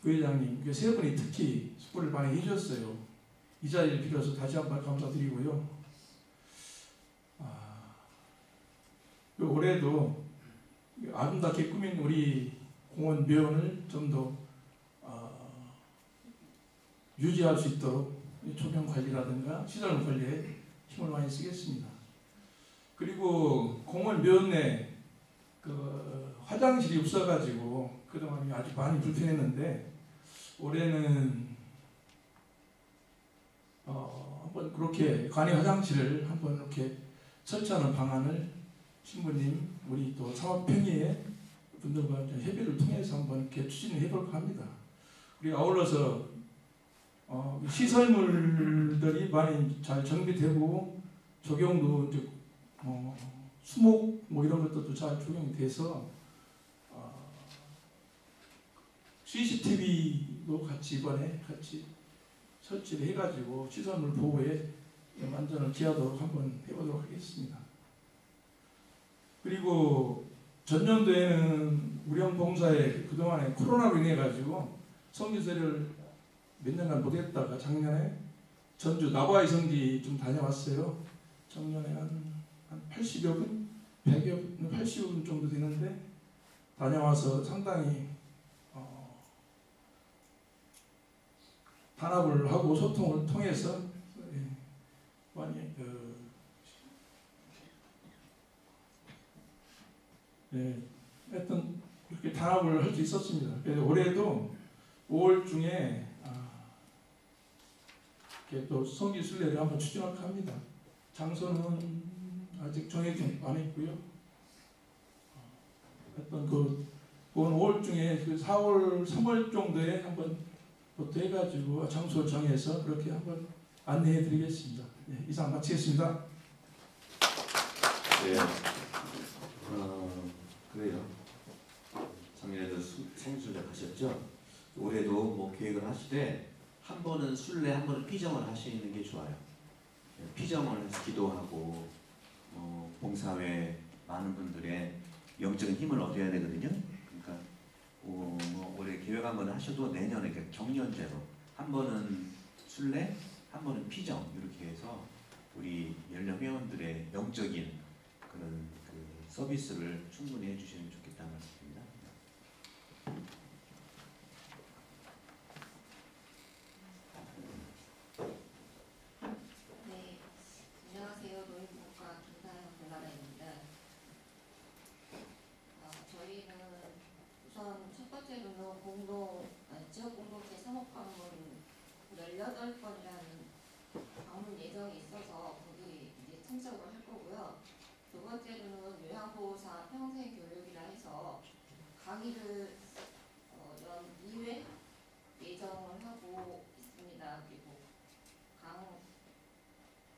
회장님 세 분이 특히 수고를 많이 해주셨어요. 이 자리를 빌어서 다시 한번 감사드리고요. 올해도 아름답게 꾸민 우리 공원 묘원을 좀 더 유지할 수 있도록 조경 관리라든가 시설 관리에 힘을 많이 쓰겠습니다. 그리고 공원 묘원 내 그 화장실이 없어가지고 그동안 아주 많이 불편했는데 올해는 한번 그렇게 간이 화장실을 한번 이렇게 설치하는 방안을 신부님 우리 또 사업평의회 분들과 협의를 통해서 한번 이렇게 추진을 해볼까 합니다. 우리 아울러서 시설물들이 많이 잘 정비되고 조경도 이제 수목 뭐 이런 것들도 잘 적용이 돼서 CCTV도 같이 이번에 같이 설치를 해가지고 시설물 보호에 만전을 기하도록 한번 해보도록 하겠습니다. 그리고 전년도에는 우령봉사에 그동안에 코로나로 인해 가지고 성지세를 몇 년간 못했다가 작년에 전주 나바이 성지 좀 다녀왔어요. 작년에 한 80여 분? 100여 분, 80여 분 정도 되는데 다녀와서 상당히 단합을 하고 소통을 통해서 많이 하여튼 그렇게 단합을 할 수 있었습니다. 그래서 올해도 5월 중에 이렇게 또 성지순례를 한번 추진할까 합니다. 장소는 아직 정해진 안 했고요. 어떤 그건 5월 중에 그 4월, 3월 정도에 한번 또 돼가지고 장소 정해서 그렇게 한번 안내해드리겠습니다. 네, 이상 마치겠습니다. 네. 그래요. 작년에도 생술래 하셨죠? 올해도 뭐 계획을 하시되 한 번은 술래, 한 번은 피정을 하시는 게 좋아요. 피정을 해서 기도하고 봉사회 많은 분들의 영적인 힘을 얻어야 되거든요. 그러니까 뭐 올해 계획한 건 하셔도 내년에 그러니까 경년제로 한 번은 술래, 한 번은 피정 이렇게 해서 우리 연령 회원들의 영적인 그런 그 서비스를 충분히 해주시면 좋겠다는 말씀입니다. 네, 안녕하세요. 노인복과 김다영 변호사입니다. 저희는 우선 첫 번째로는 지역 공동체 사목방문 18건이라는 방문 예정이 있어서 거기 이제 참석을 할 거고요. 두 번째로는 요양보호사 평생교육이라 해서 강의를 연 2회 예정을 하고 있습니다. 그리고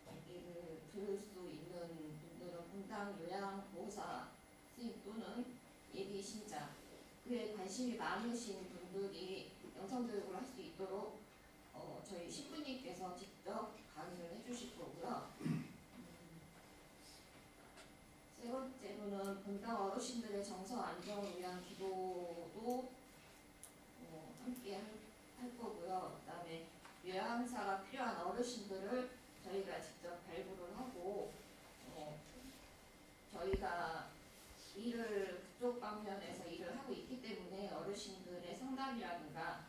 강의를 들을 수 있는 분들은 분당 요양보호사 선생님 또는 예비 신자, 그에 관심이 많으신 분들이 영상교육을 할 수 있도록 저희 신부님께서 직접 강의를 해주실 거고요. 세 번째로는 분당 어르신들의 정서 안정을 위한 기도도 함께 할 거고요. 그 다음에 요양사가 필요한 어르신들을 저희가 직접 발굴을 하고 저희가 그쪽 방면에서 일을 하고 있기 때문에 어르신들의 상담이라든가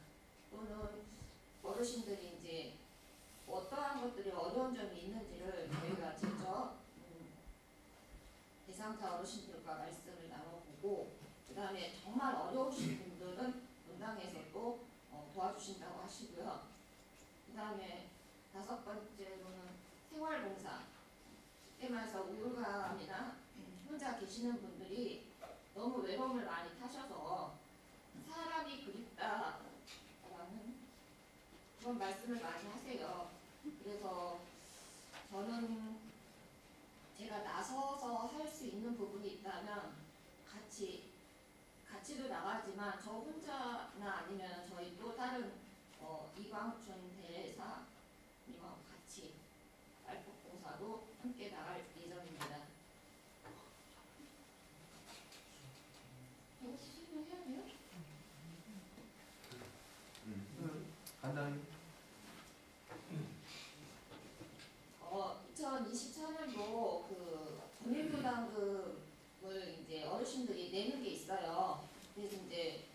또는 어르신들이 이제 어떠한 것들이 어려운 점이 있는지를 저희가 직접 대상자 어르신들과 말씀을 나눠보고 그 다음에 정말 어려우신 분들은 분당에서 또 도와주신다고 하시고요. 그 다음에 5번째로는 생활봉사, 쉽게 말해서 우울감이나 혼자 계시는 분들이 너무 외로움을 많이 타셔서 사람이 그립다라는 그런 말씀을 많이 하세요. 그래서 저는 제가 나서서 할 수 있는 부분이 있다면 같이도 나가지만 저 혼자나 아니면 저희 또 다른 이광춘 대사님하고 같이 알폭봉사도 함께 나갈 예정입니다. 이거 설명해야 돼요? 간단히. 2024년도 그 국민부담금을 이제 어르신들이 내는 게 있어요. 그래서 이제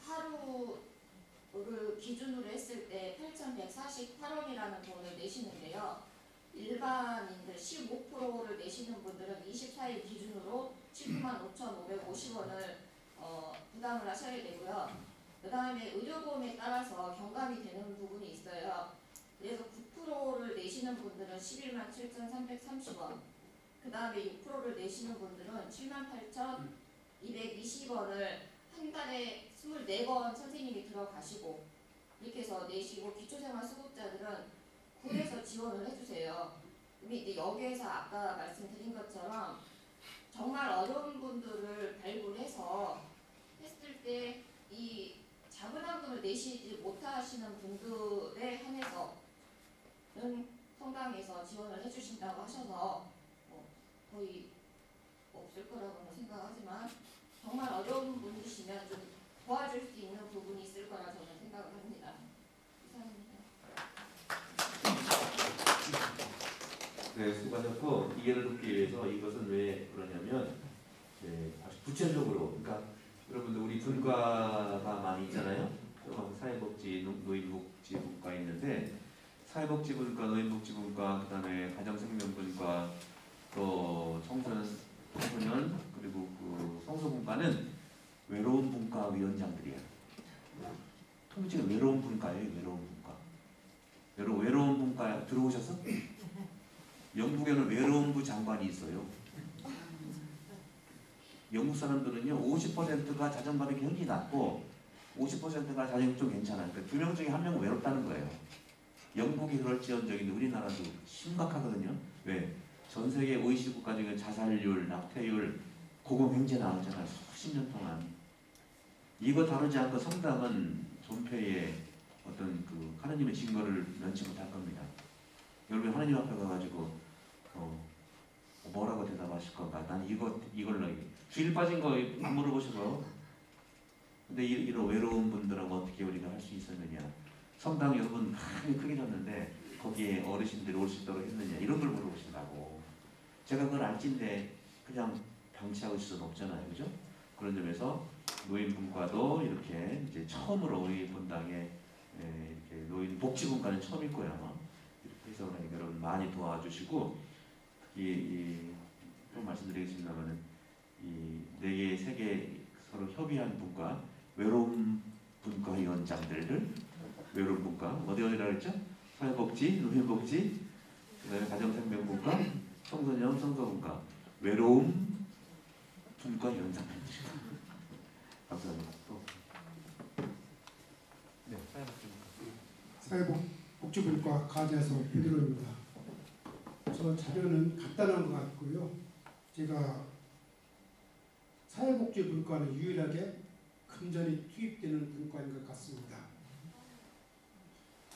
하루를 기준으로 했을 때 8,148원이라는 돈을 내시는데요. 일반인들 15%를 내시는 분들은 24일 기준으로 195,550원을 부담을 하셔야 되고요. 그 다음에 의료보험에 따라서 경감이 되는 부분이 있어요. 그래서 9%를 내시는 분들은 117,330원, 그 다음에 6%를 내시는 분들은 78,220원을 한 달에 24번 선생님이 들어가시고 이렇게 해서 내시고 기초생활수급자들은 군에서 지원을 해주세요. 근데 이제 여기에서 아까 말씀드린 것처럼 정말 어려운 분들을 발굴해서 했을 때 이 자본환급을 내시지 못하시는 분들에 한해서는 성당에서 지원을 해주신다고 하셔서 거의 없을 거라고는 생각하지만 정말 어려운 분이시면 좀 도와줄 수 있는 부분이 있을 거라 저는 생각을 합니다. 이상입니다. 네, 수고하셨고 이해를 돕기 위해서 이것은 왜 그러냐면 아주 구체적으로 그러니까 여러분들 우리 분과가 많이 있잖아요. 사회복지, 노인복지분과 있는데 사회복지분과, 노인복지분과, 그다음에 가정생명분과, 또 청소년 그리고 그 성소분과는 외로운 분과 위원장들이에요. 통칭은 외로운 분과예요. 외로운 분과. 외로운 분과 들어오셔서 영국에는 외로운 부 장관이 있어요. 영국 사람들은요 50%가 자존감이 굉장히 낮고 50%가 자존감이 좀 괜찮아요. 그러니까 2명 중에 1명은 외롭다는 거예요. 영국이 그럴지언정인데 우리나라도 심각하거든요. 왜? 전 세계 OECD 국가 중에 자살률, 낙태율, 고공행제 나왔잖아요. 수십 년 동안. 이거 다루지 않고 성당은 존폐의 어떤 그 하나님의 증거를 면치 못할 겁니다. 여러분 하나님 앞에 가가지고 뭐라고 대답하실 건가? 난 이걸로 주일 빠진 거 안 물어보시고. 근데 이런 외로운 분들하고 어떻게 우리가 할 수 있었느냐? 성당 여러분 많이 크게 졌는데 거기에 어르신들이 올 수 있도록 했느냐? 이런 걸 물어보신다고. 제가 그걸 알진데 그냥 방치하고 있을 수는 없잖아요, 그죠? 그런 점에서 노인분과도 이렇게 이제 처음으로 우리 본당에 이렇게 노인 복지분과는 처음일 거예요, 아마. 이렇게 해서 그러니까 여러분 많이 도와주시고 특히 또 말씀드리겠습니다만은 이 4개, 3개 서로 협의한 분과 외로움 분과 위원장들을 외로움 분과 어디라 그랬죠? 사회복지, 노인복지, 그다음에 가정생명분과, 청소년 성서분과, 외로움 분과 위원장들. 감사합니다. 또. 네, 사회복지분과 가재소 베드로입니다. 저 자료는 간단한 것 같고요. 제가 사회복지분과는 유일하게 금전이 투입되는 분과인 것 같습니다.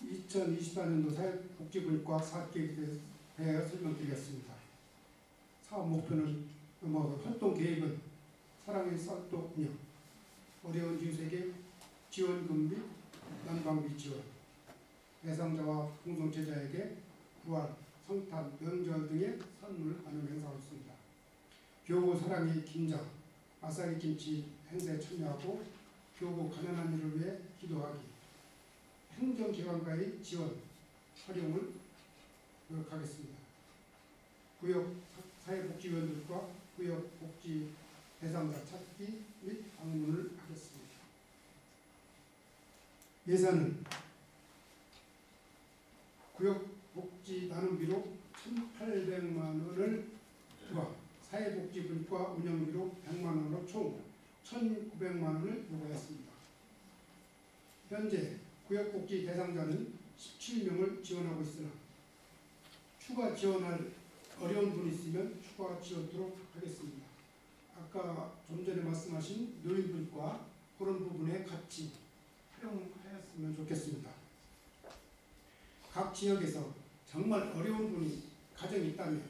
2024년도 사회복지분과 사업계획에 대해 설명드리겠습니다. 사업 목표는 활동 계획은 사랑의 쌀도 운영, 어려운 이웃에게 지원금 및 난방비 지원, 대상자와 공동체자에게 부활, 성탄, 명절 등의 선물을 나누는 행사가 있습니다. 교구 사랑의 김장, 아싸리 김치 행사에 참여하고 교구 가난한 이를 위해 기도하기, 행정기관과의 지원, 활용을 노력하겠습니다. 구역 사회복지위원들과 구역 복지 대상자 찾기 및 방문을 하겠습니다. 예산은 구역 복지 나눔비로 1,800만 원을 부과, 사회복지분과 운영비로 100만 원으로 총 1,900만 원을 요구했습니다. 현재 구역복지 대상자는 17명을 지원하고 있으나 추가 지원할 어려운 분이 있으면 추가 지원토록 하겠습니다. 아까 좀 전에 말씀하신 노인분과 그런 부분에 같이 활용하였으면 좋겠습니다. 각 지역에서 정말 어려운 분이 가정이 있다면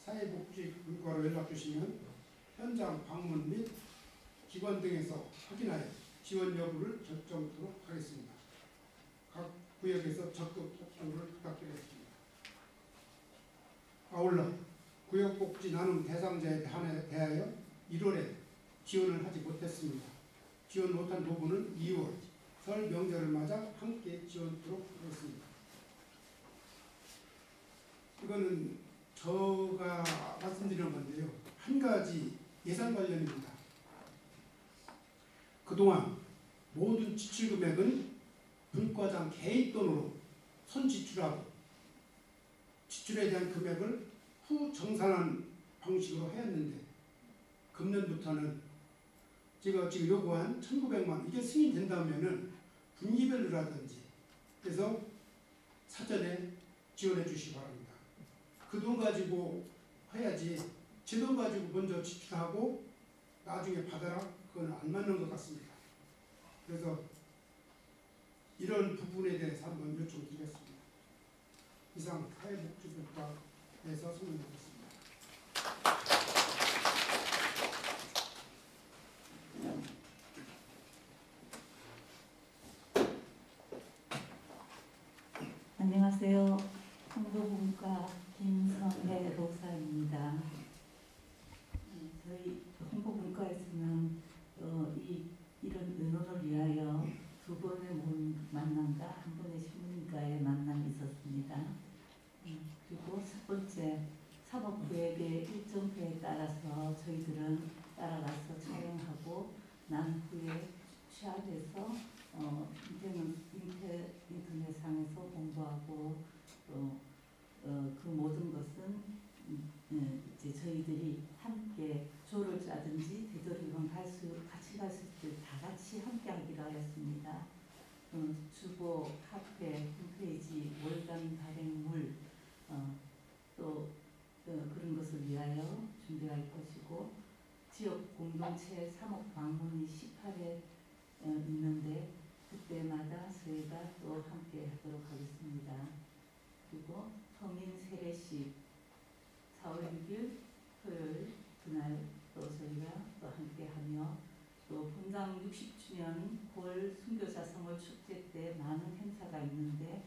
사회복지분과로 연락주시면 현장 방문 및 기관 등에서 확인하여 지원 여부를 결정토록 하겠습니다. 각 구역에서 적극 협조를 부탁드리겠습니다. 아울러 구역복지 나눔 대상자에 대하여 1월에 지원을 하지 못했습니다. 지원 못한 부분은 2월 설 명절을 맞아 함께 지원토록 하겠습니다. 이거는 제가 말씀드리는 건데요. 한 가지 예산 관련입니다. 그동안 모든 지출금액은 분과장 개인 돈으로 선지출하고 지출에 대한 금액을 후정산한 방식으로 하였는데 금년부터는 제가 지금 요구한 1,900만 이게 승인된다면은 분기별로라든지 그래서 사전에 지원해 주시기 바랍니다. 그 돈 가지고 해야지 제 돈 가지고 먼저 지출하고 나중에 받아라 그건 안 맞는 것 같습니다. 그래서 이런 부분에 대해서 한번 요청드리겠습니다. 이상 사회복지분과에서 설명드렸습니다. 안녕하세요. 홍보분과 김성혜 목사입니다. 저희 홍보분과에서는 이런 의논을 위하여 2번의 만남과 1번의 신문가의 만남이 있었습니다. 그리고 첫 번째 사법구역의 일정표에 따라서 저희들은 따라가서 촬영하고 난 후에 취합해서 인터넷상에서 공부하고 또 그 모든 것은 이제 저희들이 함께 조를 짜든지 주보, 카페, 홈페이지, 월간 발행물 또 그런 것을 위하여 준비할 것이고 지역 공동체 사목 방문이 18회 있는데 그때마다 저희가 또 함께 하도록 하겠습니다. 그리고 서민 세례식 4월 6일 토요일 그날 또 저희가 또 함께 하며 또 본당 60주년 9월 순교자 성월 축제 때 많은 행사가 있는데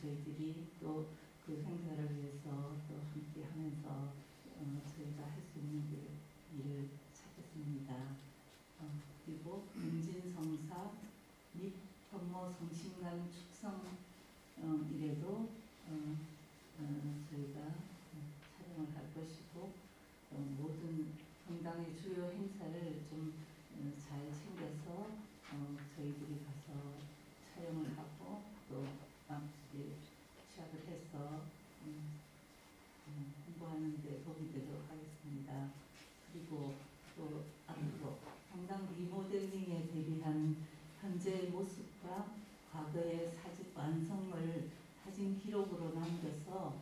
저희들이 또 그 행사를 위해서 또 함께 하면서 저희가 할 수 있는 일을 찾겠습니다. 그리고 문진성사 및 현모 성심관 축성 이래도 저희가 촬영을 할 것이고 모든 성당의 주요 행사를 좀 잘 챙겨서 저희들이 가서 촬영을 하고 또 취합을 해서 홍보하는 데 도움이 되도록 하겠습니다. 그리고 또 앞으로 성당 리모델링에 대비한 현재의 모습과 과거의 사진 완성을 사진 기록으로 남겨서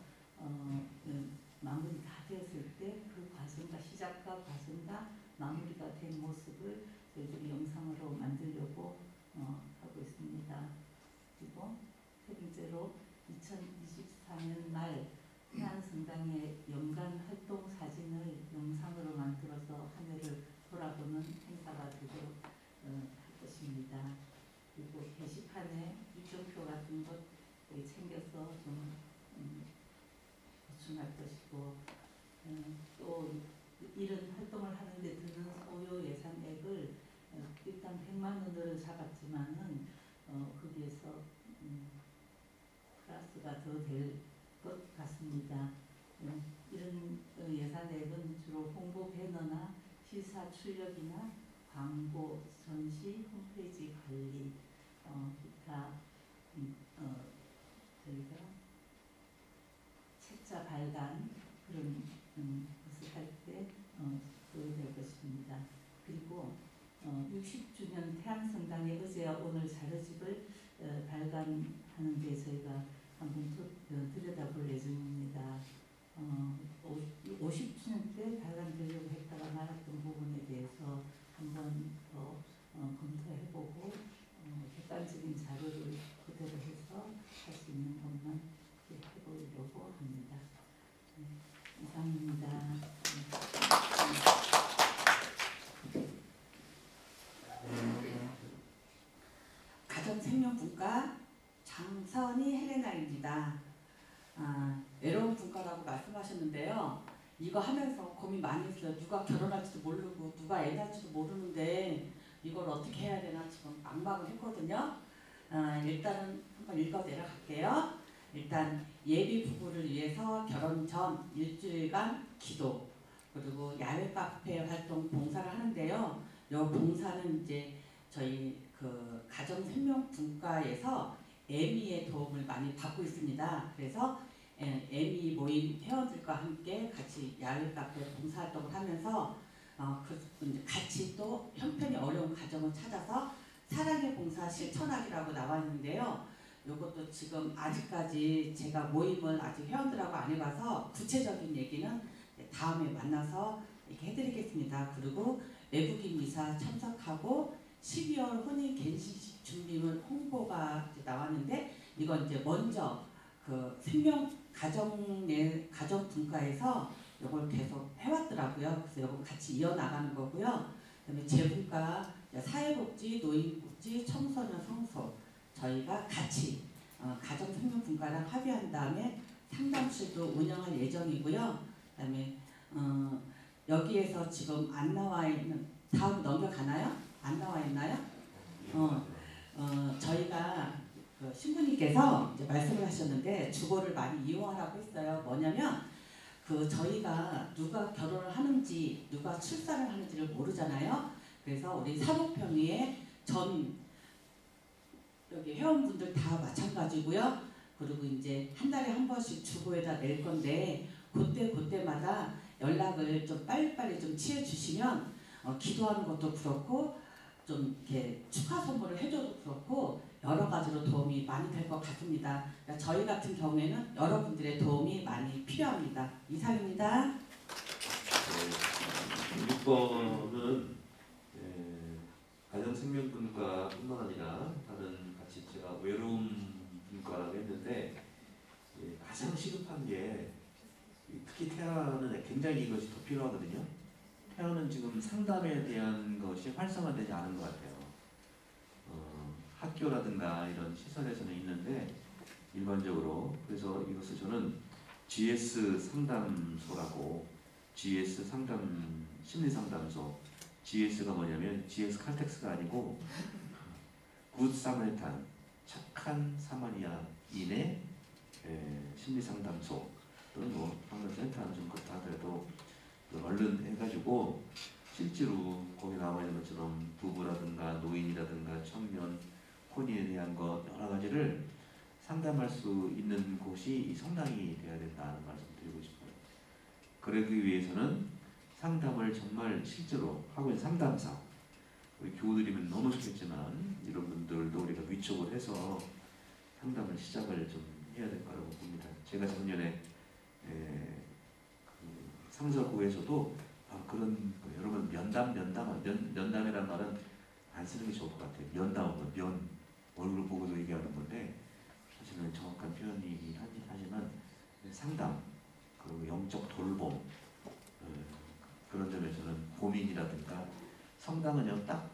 마무리 다 되었을 때 그 과정과 시작과 과정과 마무리가 된 모습을 저희들이 영상으로 만들려고 하고 있습니다. 그리고 세 번째로 2024년 말 해안성당의 연간 활동 사진을 영상으로 만들어서 한 해를 돌아보는 행사가 되도록 할 것입니다. 그리고 게시판에 일정표 같은 것 챙겨서 좀 보충할 것이고 또 이런 활동을 하는데 드는 소요 예산액을 일단 100만 원으로 잡았지만은 거기에서 플러스가 더 될 것 같습니다. 이런 예산액은 주로 홍보 배너나 시사 출력이나 광고, 전시, 홈페이지 관리, 기타 저희가 책자 발간 그런 것을 할 때 도움이 될 것입니다. 그리고 60주년 태안성당의 어제와 오늘 자료집을 발간하는 데 저희가 한번 들여다볼 예정입니다. 50주년 때 발간되려고 했다가 말았던 부분에 대해서 한번 더 검토해보고 객관적인 자료를 그대로 해서 할 수 있는 것만 해보려고 합니다. 이상입니다. 가정생명분과 장선희 헬레나입니다. 외로운 분과라고 말씀하셨는데요. 이거 하면서 고민 많이 했어요. 누가 결혼할지도 모르고 누가 애 낳을지도 모르는데 이걸 어떻게 해야 되나 지금 막막을 했거든요. 일단은 한번 읽어 내려갈게요. 일단 예비 부부를 위해서 결혼 전 일주일간 기도, 그리고 야외 카페 활동 봉사를 하는데요. 이 봉사는 이제 저희 그 가정생명분과에서 애미의 도움을 많이 받고 있습니다. 그래서 애미 모임 회원들과 함께 같이 야외 카페 봉사활동을 하면서 같이 또 형편이 어려운 가정을 찾아서 사랑의 봉사 실천하기라고 나와 있는데요. 이것도 지금 아직까지 제가 모임을 아직 회원들하고 안 해봐서 구체적인 얘기는 다음에 만나서 이렇게 해드리겠습니다. 그리고 외국인 미사 참석하고 12월 혼인 갱신식 준비물 홍보가 이제 나왔는데 이건 이제 먼저 그 생명 가정 분과에서 이걸 계속 해왔더라고요. 그래서 이거 같이 이어나가는 거고요. 그다음에 재분과, 사회복지, 노인복지, 청소년 성소 저희가 같이 가정생명분과랑 합의한 다음에 상담실도 운영할 예정이고요. 그다음에 여기에서 지금 안 나와 있는, 다음 넘겨가나요? 안 나와 있나요? 저희가 그 신부님께서 이제 말씀을 하셨는데 주보를 많이 이용하라고 했어요. 뭐냐면 저희가 누가 결혼을 하는지 누가 출산을 하는지를 모르잖아요. 그래서 우리 사목평의에 전 여기 회원분들 다 마찬가지고요. 그리고 이제 한 달에 한 번씩 주보에다 낼 건데 그때마다 연락을 좀 빨리빨리 좀 취해 주시면 기도하는 것도 그렇고 좀 이렇게 축하 선물을 해줘도 그렇고 여러 가지로 도움이 많이 될 것 같습니다. 그러니까 저희 같은 경우에는 여러분들의 도움이 많이 필요합니다. 이상입니다. 6번은 가정생명분과뿐만 아니라 다른 같이 제가 외로움 분과라고 했는데 가장 시급한 게 특히 태아는 굉장히 이것이 더 필요하거든요. 태아는 지금 상담에 대한 것이 활성화되지 않은 것 같아요. 학교라든가 이런 시설에서는 있는데 일반적으로 그래서 이것을 저는 GS 상담소라고 GS 상담 심리상담소 GS가 뭐냐면 GS 칼텍스가 아니고 굿 사마리탄 착한 사마리아인의 심리상담소 또는 뭐 상담센터는 좀 그렇다 하더라도 얼른 해가지고 실제로 거기 나와 있는 것처럼 부부라든가 노인이라든가 청년 혼인에 대한 것 여러 가지를 상담할 수 있는 곳이 이 성당이 되어야 된다는 말씀 드리고 싶어요. 그러기 위해서는 상담을 정말 실제로 하고 있는 상담사 우리 교우들이면 너무 좋겠지만 이런 분들도 우리가 위촉을 해서 상담을 시작을 좀 해야 될 거라고 봅니다. 제가 작년에 그 상서구에서도 그런 여러분 면담이라는 말은 안 쓰는 게 좋을 것 같아요. 면담은 면 얼굴 보고도 얘기하는 건데 사실은 정확한 표현이긴 하지만 상담 그리고 영적 돌봄 그런 점에서는 고민이라든가 성당은요 딱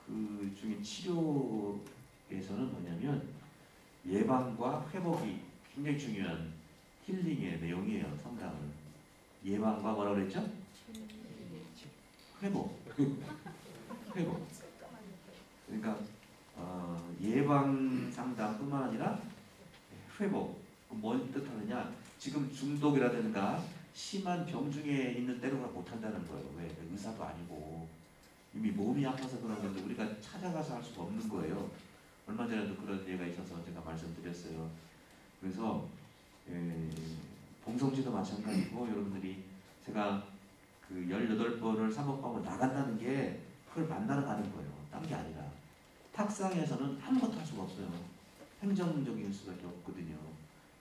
그 중에 치료에서는 뭐냐면 예방과 회복이 굉장히 중요한 힐링의 내용이에요. 성당은 예방과 뭐라고 그랬죠? 회복 회복 그러니까 예방 상담뿐만 아니라 회복 뭔 뜻하느냐 지금 중독이라든가 심한 병 중에 있는 때로가 못한다는 거예요. 왜? 의사도 아니고 이미 몸이 아파서 그런 건데 우리가 찾아가서 할 수가 없는 거예요. 얼마 전에도 그런 예가 있어서 제가 말씀드렸어요. 그래서 봉성지도 마찬가지고 여러분들이 제가 그 18번을 사목방을 나간다는 게 그걸 만나러 가는 거예요. 딴 게 아니라 탁상에서는 아무것도 할 수가 없어요. 행정적일 수밖에 없거든요.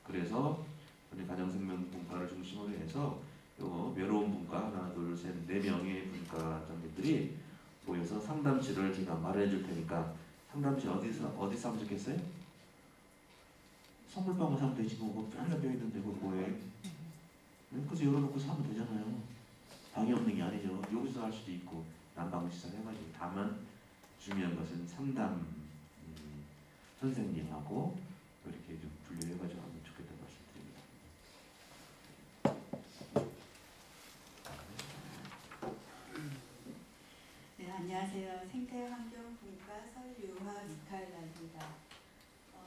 그래서 우리 가정생명분과를 중심으로 해서 요 외로운 분과 하나 둘 셋 네 명의 분과장님들이 모여서 상담실을 제가 마련해 줄 테니까 상담실 어디서 하면 좋겠어요? 선물방을 사면 되지 뭐 하나 뼈 있는데 그거 뭐해? 그래서 열어놓고 사면 되잖아요. 방이 없는 게 아니죠. 여기서 할 수도 있고 난방시설 해가지고 다만 중요한 것은 상담 선생님하고 이렇게 좀 분류해가지고 하면 좋겠다고 말씀드립니다. 네, 안녕하세요. 생태환경분과 설유화 미카엘라입니다.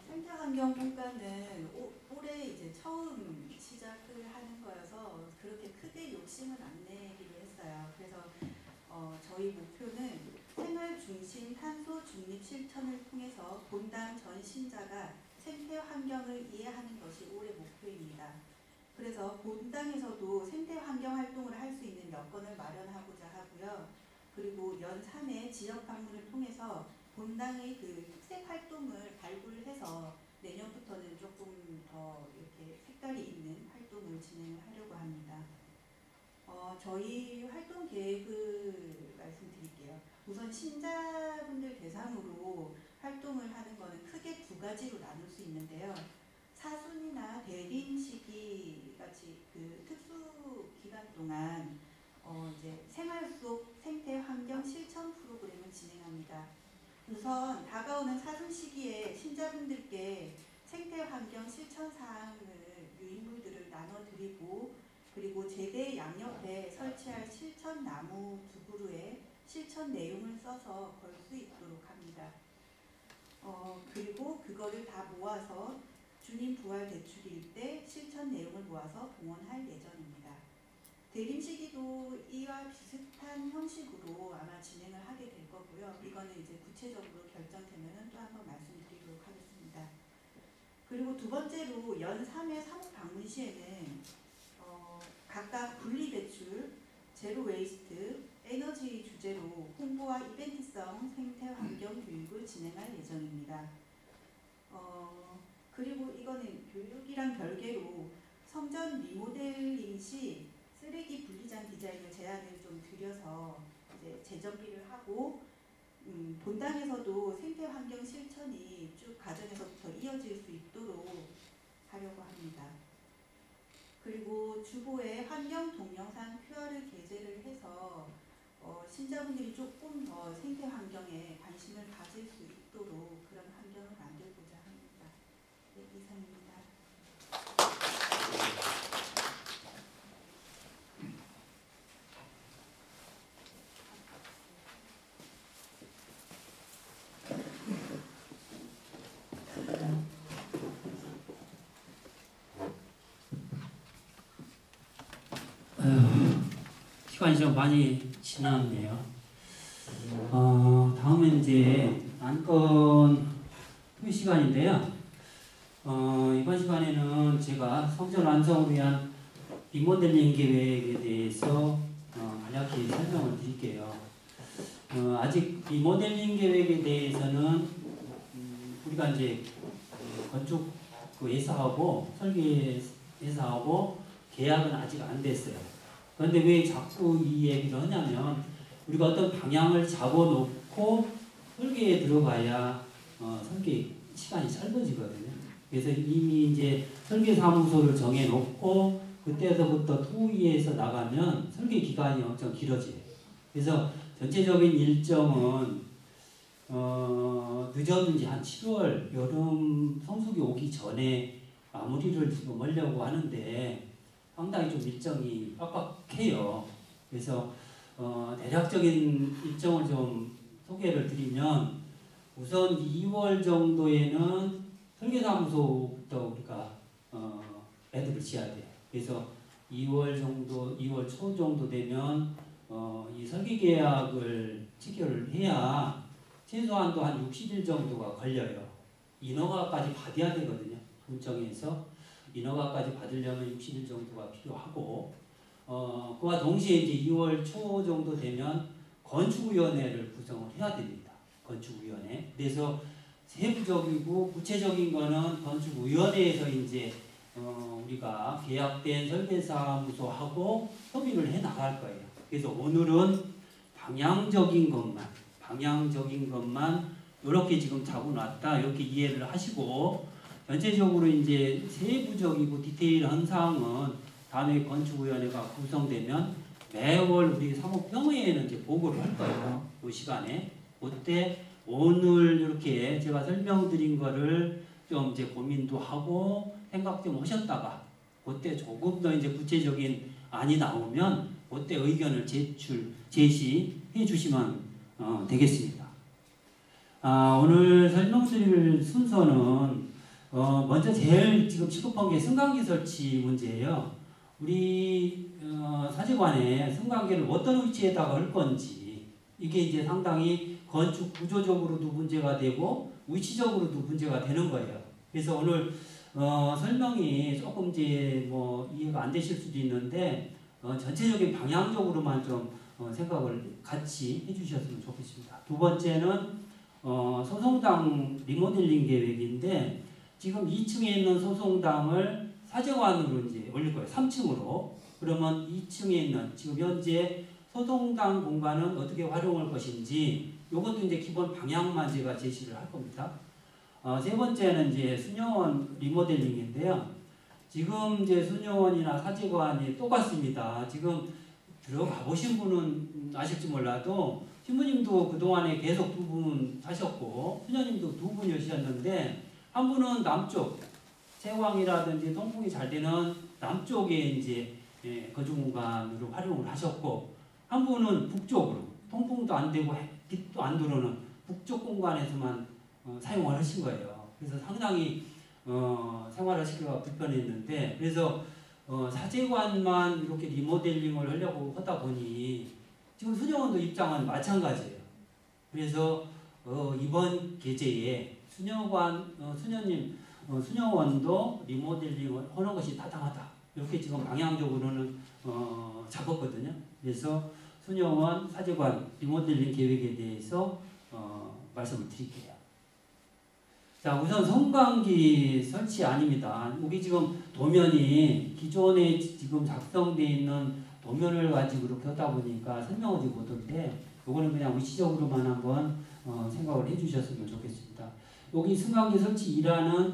생태환경분과는 올해 이제 처음 시작을 하는 거여서 그렇게 크게 욕심은 안 내기로 했어요. 그래서 저희 목표는 생활 중심 탄소 중립 실천을 통해서 본당 전 신자가 생태 환경을 이해하는 것이 올해 목표입니다. 그래서 본당에서도 생태 환경 활동을 할 수 있는 여건을 마련하고자 하고요. 그리고 연 3회 지역 방문을 통해서 본당의 그 특색 활동을 발굴해서 내년부터는 조금 더 이렇게 색깔이 있는 활동을 진행을 하려고 합니다. 저희 활동 계획을 말씀드릴게요. 우선 신자분들 대상으로 활동을 하는 것은 크게 두 가지로 나눌 수 있는데요. 사순이나 대림 시기 같이 그 특수 기간 동안 이제 생활 속 생태 환경 실천 프로그램을 진행합니다. 우선 다가오는 사순 시기에 신자분들께 생태 환경 실천 사항을 유인물들을 나눠드리고 그리고 제대 양옆에 설치할 실천 나무 두 그루에 실천 내용을 써서 걸 수 있도록 합니다. 그리고 그거를 다 모아서 주님 부활 대축일 때 실천 내용을 모아서 봉헌할 예정입니다. 대림 시기도 이와 비슷한 형식으로 아마 진행을 하게 될 거고요. 이거는 이제 구체적으로 결정되면 또 한번 말씀드리도록 하겠습니다. 그리고 두 번째로 연 3회 사목 방문 시에는 각각 분리배출, 제로 웨이스트, 에너지 주제로 홍보와 이벤트성 생태 환경 교육을 진행할 예정입니다. 그리고 이거는 교육이랑 별개로 성전 리모델링 시 쓰레기 분리장 디자인을 제안을 좀 드려서 이제 재정비를 하고 본당에서도 생태 환경 실천이 쭉 가정에서부터 이어질 수 있도록 하려고 합니다. 그리고 주보에 환경 동영상 QR을 게재를 해서 신자분들이 조금 더 생태 환경에 관심을 가질 수 있도록 그런 환경을 만들고자 합니다. 네, 이상입니다. 시간이 좀 많이 지났네요. 다음은 이제 안건 토의 시간인데요. 이번 시간에는 제가 성전 완성을 위한 리모델링 계획에 대해서 간략히 설명을 드릴게요. 아직 리모델링 계획에 대해서는 우리가 이제 건축 예사하고 설계 예사하고 계약은 아직 안 됐어요. 그런데 왜 자꾸 이 얘기를 하냐면 우리가 어떤 방향을 잡아놓고 설계에 들어가야 설계 시간이 짧아지거든요. 그래서 이미 이제 설계사무소를 정해놓고 그때서부터 토의에서 나가면 설계 기간이 엄청 길어져요. 그래서 전체적인 일정은 늦었는지 한 7월 여름 성수기 오기 전에 마무리를 지금 하려고 하는데 상당히 좀 일정이 빡빡해요. 그래서 대략적인 일정을 좀 소개를 드리면 우선 2월 정도에는 설계사무소부터 우리가 매듭을 지어야 돼요. 그래서 2월 초 정도 되면 이 설계 계약을 체결을 해야 최소한도 한 60일 정도가 걸려요. 인허가까지 받아야 되거든요. 분정에서 인허가까지 받으려면 60일 정도가 필요하고 그와 동시에 이제 2월 초 정도 되면 건축위원회를 구성을 해야 됩니다. 건축위원회. 그래서 세부적이고 구체적인 거는 건축위원회에서 이제 우리가 계약된 설계사무소하고 협의를 해 나갈 거예요. 그래서 오늘은 방향적인 것만 이렇게 지금 잡아놨다 이렇게 이해를 하시고 전체적으로 이제 세부적이고 디테일한 사항은 다음에 건축위원회가 구성되면 매월 우리 사무평회에는 이제 보고를 할 거예요. 그 시간에 그때 오늘 이렇게 제가 설명드린 거를 좀 이제 고민도 하고 생각 좀 하셨다가 그때 조금 더 이제 구체적인 안이 나오면 그때 의견을 제시해 주시면 되겠습니다. 오늘 설명드릴 순서는 먼저 제일 지금 시급한 게 승강기 설치 문제예요. 우리 사제관에 승강기를 어떤 위치에다가 할 건지 이게 이제 상당히 건축 구조적으로도 문제가 되고 위치적으로도 문제가 되는 거예요. 그래서 오늘 설명이 조금 이제 뭐 이해가 안 되실 수도 있는데 전체적인 방향적으로만 좀 생각을 같이 해주셨으면 좋겠습니다. 두 번째는 소송당 리모델링 계획인데 지금 2층에 있는 소송당을 사제관으로 이제 올릴 거예요. 3층으로. 그러면 2층에 있는 지금 현재 소송당 공간은 어떻게 활용할 것인지 이것도 이제 기본 방향만 제가 제시를 할 겁니다. 세 번째는 이제 수녀원 리모델링인데요. 지금 이제 수녀원이나 사제관이 똑같습니다. 지금 들어가 보신 분은 아실지 몰라도 신부님도 그동안에 계속 두 분 하셨고 수녀님도 두 분이셨는데 한 분은 남쪽 세왕이라든지 통풍이 잘 되는 남쪽에 이제 거주 공간으로 활용을 하셨고 한 분은 북쪽으로 통풍도 안 되고 빛도 안 들어오는 북쪽 공간에서만 사용을 하신 거예요. 그래서 상당히 생활하시기가 불편했는데 그래서 사제관만 이렇게 리모델링을 하려고 하다 보니 지금 수녀원도 입장은 마찬가지예요. 그래서 이번 계제에 수녀원도 리모델링을 하는 것이 타당하다. 이렇게 지금 방향적으로는 잡았거든요. 그래서 수녀원 사제관 리모델링 계획에 대해서 말씀을 드릴게요. 자, 우선 성광기 설치 아닙니다. 여기 지금 도면이 기존에 지금 작성되어 있는 도면을 가지고 이렇게 하다 보니까 설명하지 못한데 요거는 그냥 위치적으로만 한번 생각을 해주셨으면 좋겠습니다. 여기 승강기 설치 1하는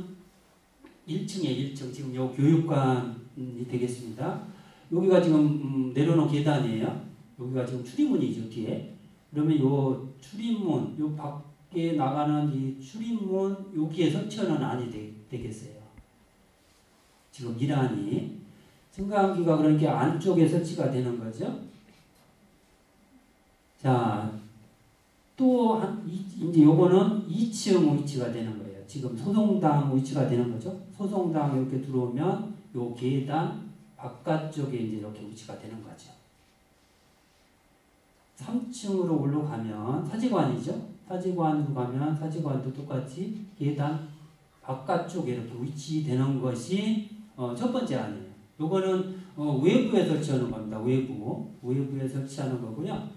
1층에 1층 지금 요 교육관이 되겠습니다. 여기가 지금 내려놓은 계단이에요. 여기가 지금 출입문이죠, 뒤에. 그러면 요 출입문, 요 밖에 나가는 이 출입문 여기에 설치는 아니 되겠어요. 지금 1안이. 승강기가 그러니까 안쪽에 설치가 되는 거죠. 자, 또 이제 요거는 2층 위치가 되는 거예요. 지금 소송당 위치가 되는 거죠. 소송당 이렇게 들어오면 요 계단 바깥쪽에 이제 이렇게 위치가 되는 거죠. 3층으로 올라가면 사직관이죠. 사직관으로 가면 사직관도 똑같이 계단 바깥쪽에 이렇게 위치되는 것이 첫 번째 아니에요. 요거는 외부에 설치하는 겁니다. 외부에 설치하는 거고요.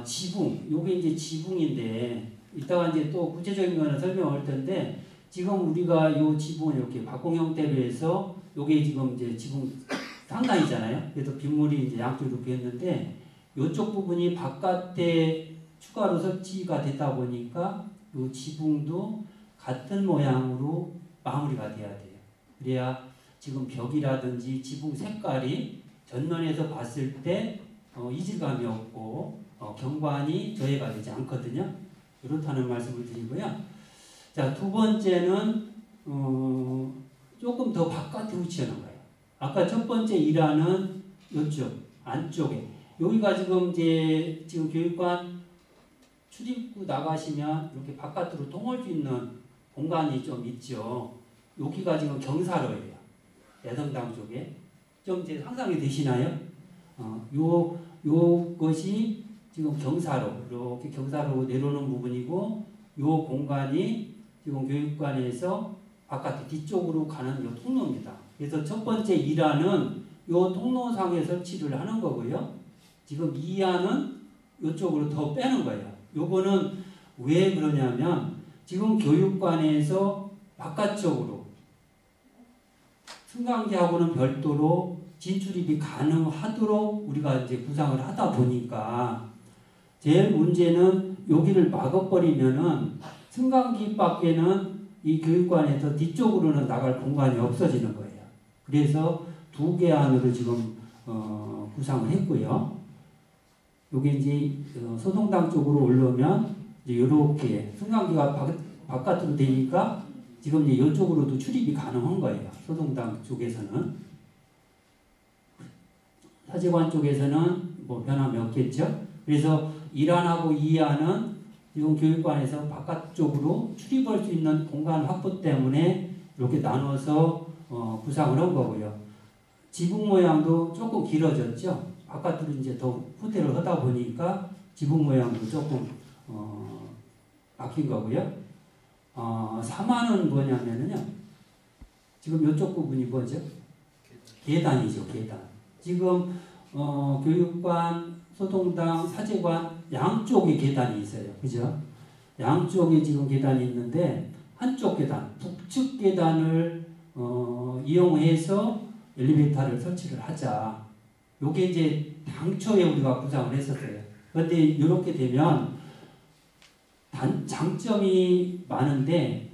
지붕, 요게 이제 지붕인데 이따가 이제 또 구체적인 거는 설명할 텐데 지금 우리가 요 지붕을 이렇게 박공 형태로 해서 요게 지금 이제 지붕 상단이잖아요. 그래서 빗물이 이제 양쪽으로 비었는데 요쪽 부분이 바깥에 추가로 설치가 되다 보니까 요 지붕도 같은 모양으로 마무리가 돼야 돼요. 그래야 지금 벽이라든지 지붕 색깔이 전면에서 봤을 때 이질감이 없고 경관이 저해가 되지 않거든요. 이렇다는 말씀을 드리고요. 자, 두 번째는 조금 더 바깥에 위치하는 거예요. 아까 첫 번째 1하는 이쪽 안쪽에 여기가 지금 교육관 출입구 나가시면 이렇게 바깥으로 통할 수 있는 공간이 좀 있죠. 여기가 지금 경사로예요. 예성당 쪽에 좀 이제 상상이 되시나요? 요것이 지금 경사로 이렇게 경사로 내려오는 부분이고 요 공간이 지금 교육관에서 바깥 뒤쪽으로 가는 요 통로입니다. 그래서 첫 번째 1하는 요 통로상에 설치를 하는 거고요. 지금 2하는 요쪽으로 더 빼는 거예요. 요거는 왜 그러냐면 지금 교육관에서 바깥쪽으로 승강기하고는 별도로 진출입이 가능하도록 우리가 이제 구상을 하다 보니까 제일 문제는 여기를 막아버리면은 승강기 밖에는 이 교육관에서 뒤쪽으로는 나갈 공간이 없어지는 거예요. 그래서 두 개 안으로 지금 구상을 했고요. 요게 이제 소송당 쪽으로 올라오면 이제 요렇게 승강기가 바깥으로 되니까 지금 이제 이쪽으로도 출입이 가능한 거예요. 소송당 쪽에서는. 사제관 쪽에서는 뭐 변함이 없겠죠. 그래서 1안하고 2안은 지금 교육관에서 바깥쪽으로 출입할 수 있는 공간 확보 때문에 이렇게 나눠서 구상을 한 거고요. 지붕 모양도 조금 길어졌죠. 바깥으로 이제 더 후퇴를 하다 보니까 지붕 모양도 조금 바뀐 거고요. 3안은 뭐냐면요. 지금 이쪽 부분이 뭐죠? 계단이죠, 계단. 지금 교육관, 소동당, 사제관 양쪽에 계단이 있어요. 그죠? 양쪽에 지금 계단이 있는데 한쪽 계단, 북측 계단을 이용해서 엘리베이터를 설치를 하자. 요게 이제 당초에 우리가 구상을 했었어요. 그런데 이렇게 되면 장점이 많은데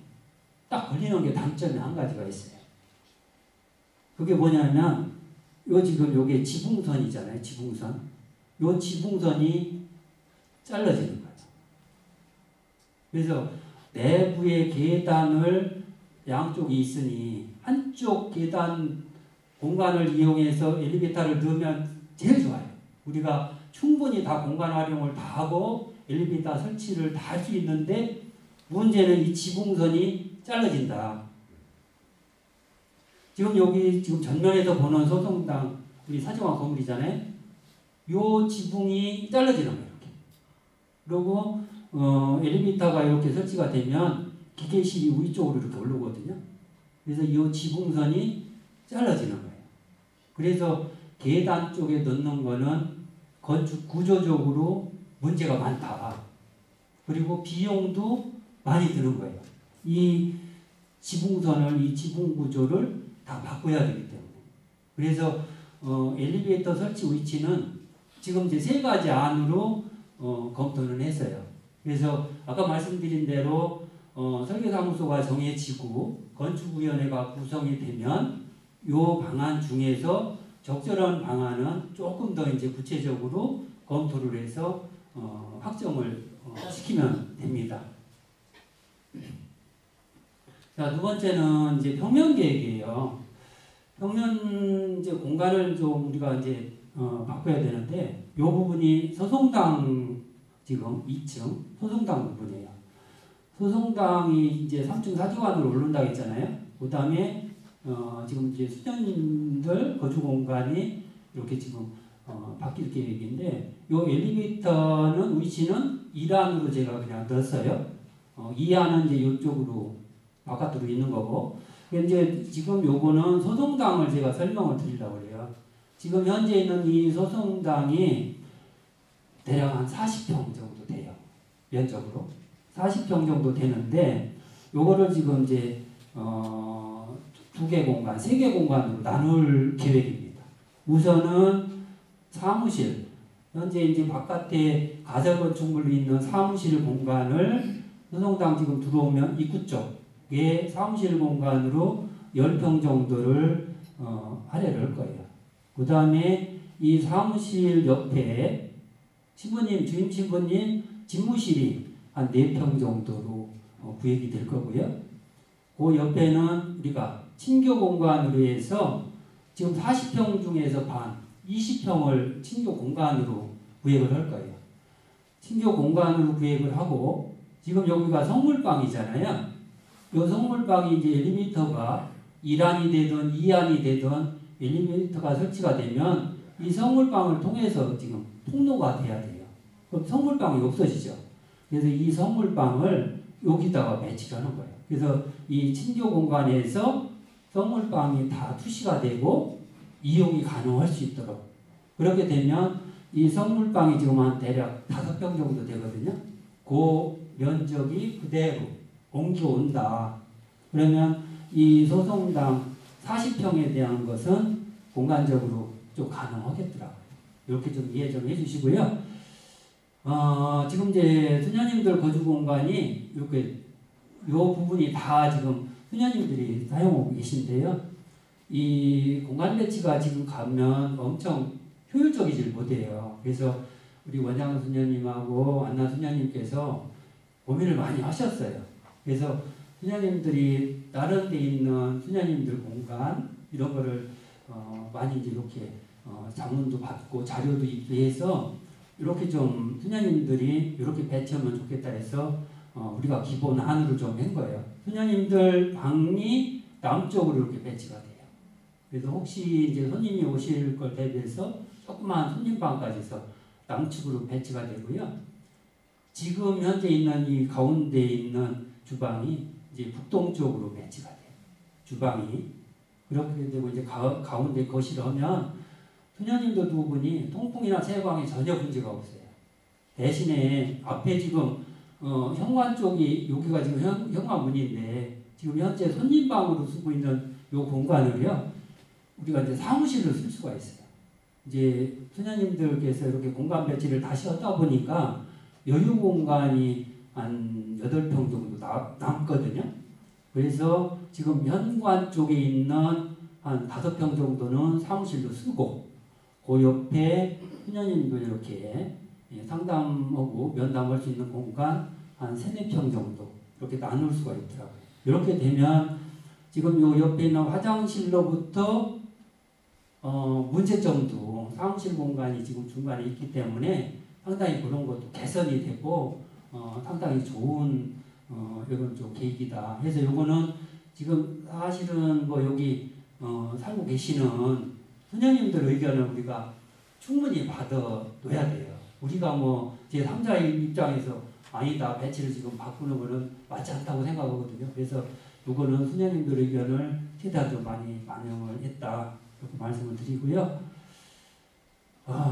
딱 걸리는 게 단점이 한 가지가 있어요. 그게 뭐냐면 요 지금 요게 지붕선이잖아요. 지붕선. 요 지붕선이 잘라지는 거예요. 그래서 내부의 계단을 양쪽에 있으니 한쪽 계단 공간을 이용해서 엘리베이터를 넣으면 제일 좋아요. 우리가 충분히 다 공간 활용을 다 하고 엘리베이터 설치를 다 할 수 있는데 문제는 이 지붕선이 잘라진다. 지금 여기 지금 전면에서 보는 소송당 우리 사정화 건물이잖아요. 요 지붕이 잘라지는 거예요. 이렇게. 그리고 엘리베이터가 이렇게 설치가 되면 기계실이 우리 쪽으로 이렇게 올라오거든요. 그래서 이 지붕선이 잘라지는 거예요. 그래서 계단 쪽에 넣는 거는 건축 구조적으로 문제가 많다. 그리고 비용도 많이 드는 거예요. 이 지붕선을, 이 지붕 구조를 다 바꿔야 되기 때문에. 그래서 엘리베이터 설치 위치는 지금 이제 3가지 안으로 검토는 했어요. 그래서 아까 말씀드린 대로 설계사무소가 정해지고 건축위원회가 구성이 되면 이 방안 중에서 적절한 방안은 조금 더 이제 구체적으로 검토를 해서 확정을 시키면 됩니다. 자, 두 번째는 이제 평면 계획이에요. 평면 이제 공간을 좀 우리가 이제 바꿔야 되는데 이 부분이 소송당 지금 2층 소송당 부분이에요. 소송당이 이제 3층 사지관으로 오른다고 했잖아요. 그 다음에 지금 이제 수녀님들 거주 공간이 이렇게 지금 바뀔 계획인데 이 엘리베이터는 위치는 1안으로 제가 그냥 넣었어요. 2안은 이제 이쪽으로 바깥으로 있는 거고 이제 지금 요거는 소송당을 제가 설명을 드리려고 해요. 지금 현재 있는 이 소송당이 대략 한 40평 정도 돼요. 면적으로 40평 정도 되는데 요거를 지금 이제 2개 공간, 3개 공간으로 나눌 계획입니다. 우선은 사무실, 현재 이제 바깥에 가설건축물로 있는 사무실 공간을 소송당 지금 들어오면 입구 쪽에 사무실 공간으로 10평 정도를 할애를 할 거예요. 그 다음에 이 사무실 옆에 신부님, 주임 신부님 집무실이 한 4평 정도로 구획이 될 거고요. 그 옆에는 우리가 친교 공간으로 해서 지금 40평 중에서 반, 20평을 친교 공간으로 구획을 할 거예요. 친교 공간으로 구획을 하고 지금 여기가 성물방이잖아요. 이 성물방이 이제 엘리베이터가 1안이 되든 2안이 되든 엘리베이터가 설치가 되면 이 성물방을 통해서 지금 통로가 돼야 돼요. 그럼 성물방이 없어지죠. 그래서 이 성물방을 여기다가 배치를 하는 거예요. 그래서 이 친교 공간에서 성물방이 다 투시가 되고 이용이 가능할 수 있도록 그렇게 되면 이 성물방이 지금 한 대략 5평 정도 되거든요. 그 면적이 그대로 옮겨온다. 그러면 이 소송당 40평에 대한 것은 공간적으로 좀 가능하겠더라고요. 이렇게 좀 이해 좀 해주시고요. 지금 이제 수녀님들 거주 공간이 이렇게 요 부분이 다 지금 수녀님들이 사용하고 계신데요. 이 공간 배치가 지금 가면 엄청 효율적이질 못해요. 그래서 우리 원장 수녀님하고 안나 수녀님께서 고민을 많이 하셨어요. 그래서 수녀님들이 다른 데 있는 수녀님들 공간 이런 거를 많이 이제 이렇게 자문도 받고 자료도 입수해서 이렇게 좀 수녀님들이 이렇게 배치하면 좋겠다 해서 우리가 기본 안으로 좀 한 거예요. 수녀님들 방이 남쪽으로 이렇게 배치가 돼요. 그래서 혹시 이제 손님이 오실 걸 대비해서 조그만 손님방까지 해서 남측으로 배치가 되고요. 지금 현재 있는 이 가운데 있는 주방이 이제 북동쪽으로 배치가 돼요. 주방이. 그렇게 되고 이제 가운데 거실을 하면 수녀님들 두 분이 통풍이나 채광에 전혀 문제가 없어요. 대신에 앞에 지금 현관 쪽이 여기가 지금 현관문인데 지금 현재 손님방으로 쓰고 있는 이 공간을요. 우리가 이제 사무실로 쓸 수가 있어요. 이제 수녀님들께서 이렇게 공간 배치를 다시 하다 보니까 여유 공간이 한 8평 정도 남거든요. 그래서 지금 현관 쪽에 있는 한 5평 정도는 사무실로 쓰고 그 옆에 수녀님들 이렇게 상담하고 면담할 수 있는 공간 한 3-4평 정도 이렇게 나눌 수가 있더라고요. 이렇게 되면 지금 요 옆에 있는 화장실로부터 문제점도 사무실 공간이 지금 중간에 있기 때문에 상당히 그런 것도 개선이 되고 상당히 좋은 이런 좀 계획이다. 그래서 요거는 지금 사실은 뭐 여기 살고 계시는 수녀님들 의견을 우리가 충분히 받아둬야 돼요. 우리가 뭐 제 3자의 입장에서 아니다 배치를 지금 바꾸는 거는 맞지 않다고 생각하거든요. 그래서 요거는 수녀님들 의견을 최대한 좀 많이 반영을 했다. 이렇게 말씀을 드리고요.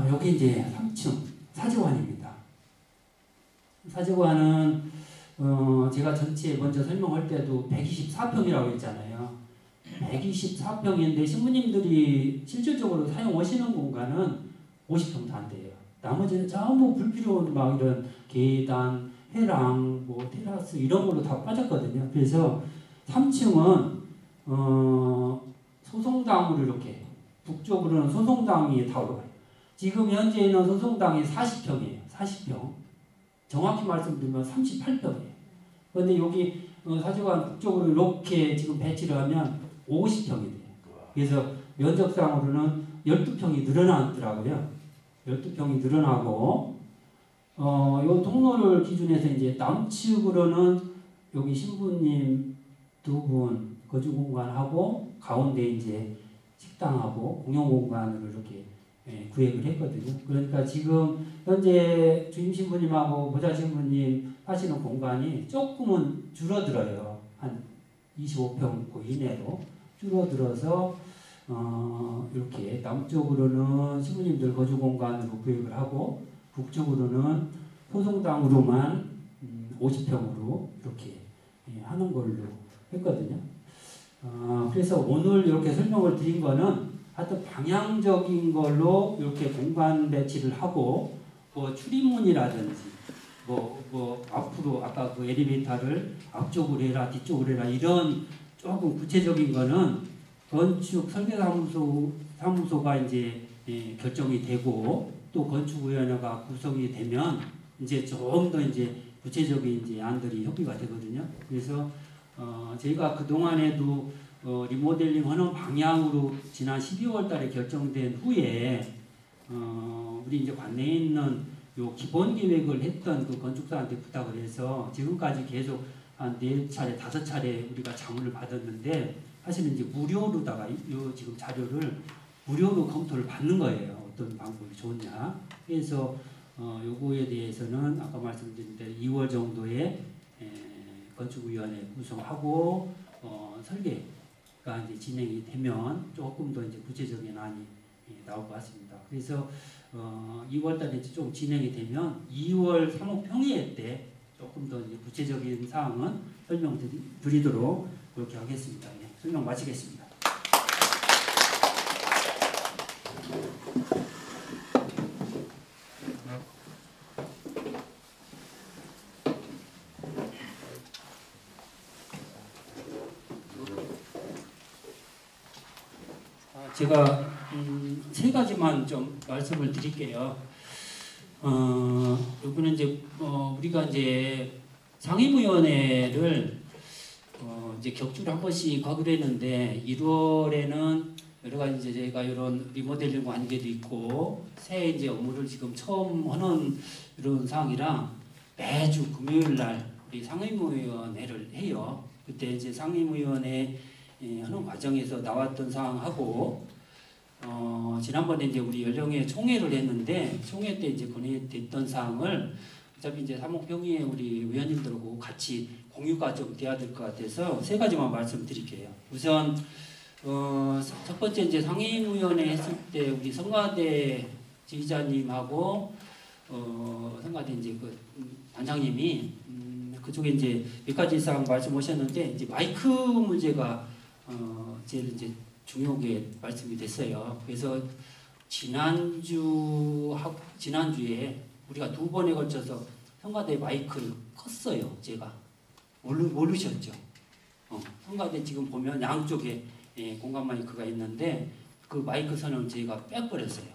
여기 이제 3층 사제관입니다. 사제관은 제가 전체 먼저 설명할 때도 124평이라고 했잖아요. 124평인데 신부님들이 실질적으로 사용하시는 공간은 50평도 안 돼요. 나머지는 전부 불필요한 막 이런 계단, 회랑, 뭐 테라스 이런 걸로 다 빠졌거든요. 그래서 3층은 소송당으로 이렇게 북쪽으로는 소송당이 다 올라가요. 지금 현재 있는 소송당이 40평이에요. 40평. 정확히 말씀드리면 38평이에요. 그런데 여기 사주관 북쪽으로 이렇게 지금 배치를 하면 50평이 돼요. 그래서 면적상으로는 12평이 늘어나더라고요. 12평이 늘어나고 요 통로를 기준해서 이제 남측으로는 여기 신부님 2분 거주 공간하고 가운데 이제 식당하고 공용 공간으로 이렇게 구획을 했거든요. 그러니까 지금 현재 주임 신부님하고 보좌 신부님 하시는 공간이 조금은 줄어들어요. 한 25평 이내로 줄어들어서 이렇게 남쪽으로는 신부님들 거주 공간으로 구획을 하고 북쪽으로는 소송당으로만 50평으로 이렇게 하는 걸로 했거든요. 그래서 오늘 이렇게 설명을 드린 거는 하여튼 방향적인 걸로 이렇게 공간 배치를 하고 뭐 출입문이라든지 뭐 앞으로 아까 그 엘리베이터를 앞쪽으로 해라 뒤쪽으로 해라 이런 조금 구체적인 거는 건축 설계사무소가 이제 결정이 되고 또 건축위원회가 구성이 되면 이제 좀 더 이제 구체적인 이제 안들이 협의가 되거든요. 그래서 저희가 그 동안에도 리모델링 하는 방향으로 지난 12월 달에 결정된 후에 우리 이제 관내에 있는 요 기본 계획을 했던 그 건축사한테 부탁을 해서 지금까지 계속 한 4차례, 5차례 우리가 자문을 받았는데 사실은 이제 무료로다가 요 지금 자료를 무료로 검토를 받는 거예요. 어떤 방법이 좋냐. 그래서 요거에 대해서는 아까 말씀드린 대로 2월 정도에 건축위원회 구성하고 설계가 이제 진행이 되면 조금 더 이제 구체적인 안이 나올 것 같습니다. 그래서 2월 달에 좀 진행이 되면 2월 3호 평의회 때 조금 더 이제 구체적인 사항은 설명드리도록 그렇게 하겠습니다. 설명 마치겠습니다. 제가 3가지만 좀 말씀을 드릴게요. 요거는 이제 우리가 이제 상임위원회를 이제 격주로 한 번씩 하기로 했는데 1월에는 여러 가지 이제 저희가 이런 리모델링 관계도 있고 새 이제 업무를 지금 처음 하는 이런 상황이라 매주 금요일 날 우리 상임위원회를 해요. 그때 이제 상임위원회 하는 과정에서 나왔던 사항하고 지난번에 이제 우리 연령회 총회를 했는데 총회 때 이제 건의됐던 사항을 어차피 이제 사목평의회 우리 위원님들하고 같이 공유가 좀 돼야 될 것 같아서 3가지만 말씀드릴게요. 우선 첫 번째 이제 상임위원회 했을 때 우리 성가대 지휘자님하고 성가대 이제 그 단장님이 그쪽에 이제 몇 가지 사항 말씀하셨는데 이제 마이크 문제가 제일 이제 중요하게 말씀이 됐어요. 그래서 지난주에 우리가 2번에 걸쳐서 성가대 마이크를 껐어요. 제가 모르셨죠? 성가대 지금 보면 양쪽에 공간 마이크가 있는데 그 마이크 선을 저희가 빼버렸어요.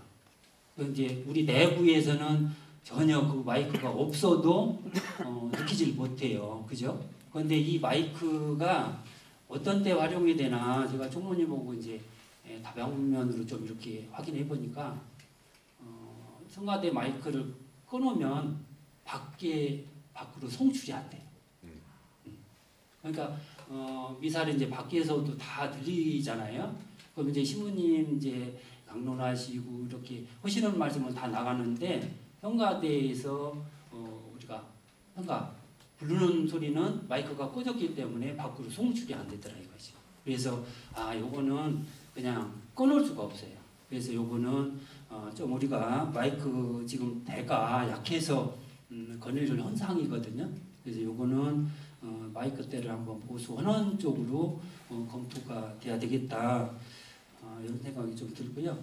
이제 우리 내부에서는 전혀 그 마이크가 없어도 느끼질 못해요. 그죠? 그런데 이 마이크가 어떤 때 활용이 되나 제가 총무님 보고 이제 다방면으로 좀 이렇게 확인해 보니까 성가대 마이크를 끊으면 밖으로 송출이 안 돼요. 그러니까 미사를 이제 밖에서도 다 들리잖아요. 그럼 이제 신부님 이제 강론하시고 이렇게 하시는 말씀은 다 나가는데 성가대에서 우리가 성가 부르는 소리는 마이크가 꺼졌기 때문에 밖으로 송출이 안 되더라 이거죠. 그래서 요거는 그냥 끊을 수가 없어요. 그래서 요거는 좀 우리가 마이크 지금 대가 약해서 건의를 한 사항이거든요. 그래서 요거는 마이크대를 한번 보수 환원 쪽으로 검토가 돼야 되겠다. 이런 생각이 좀 들고요.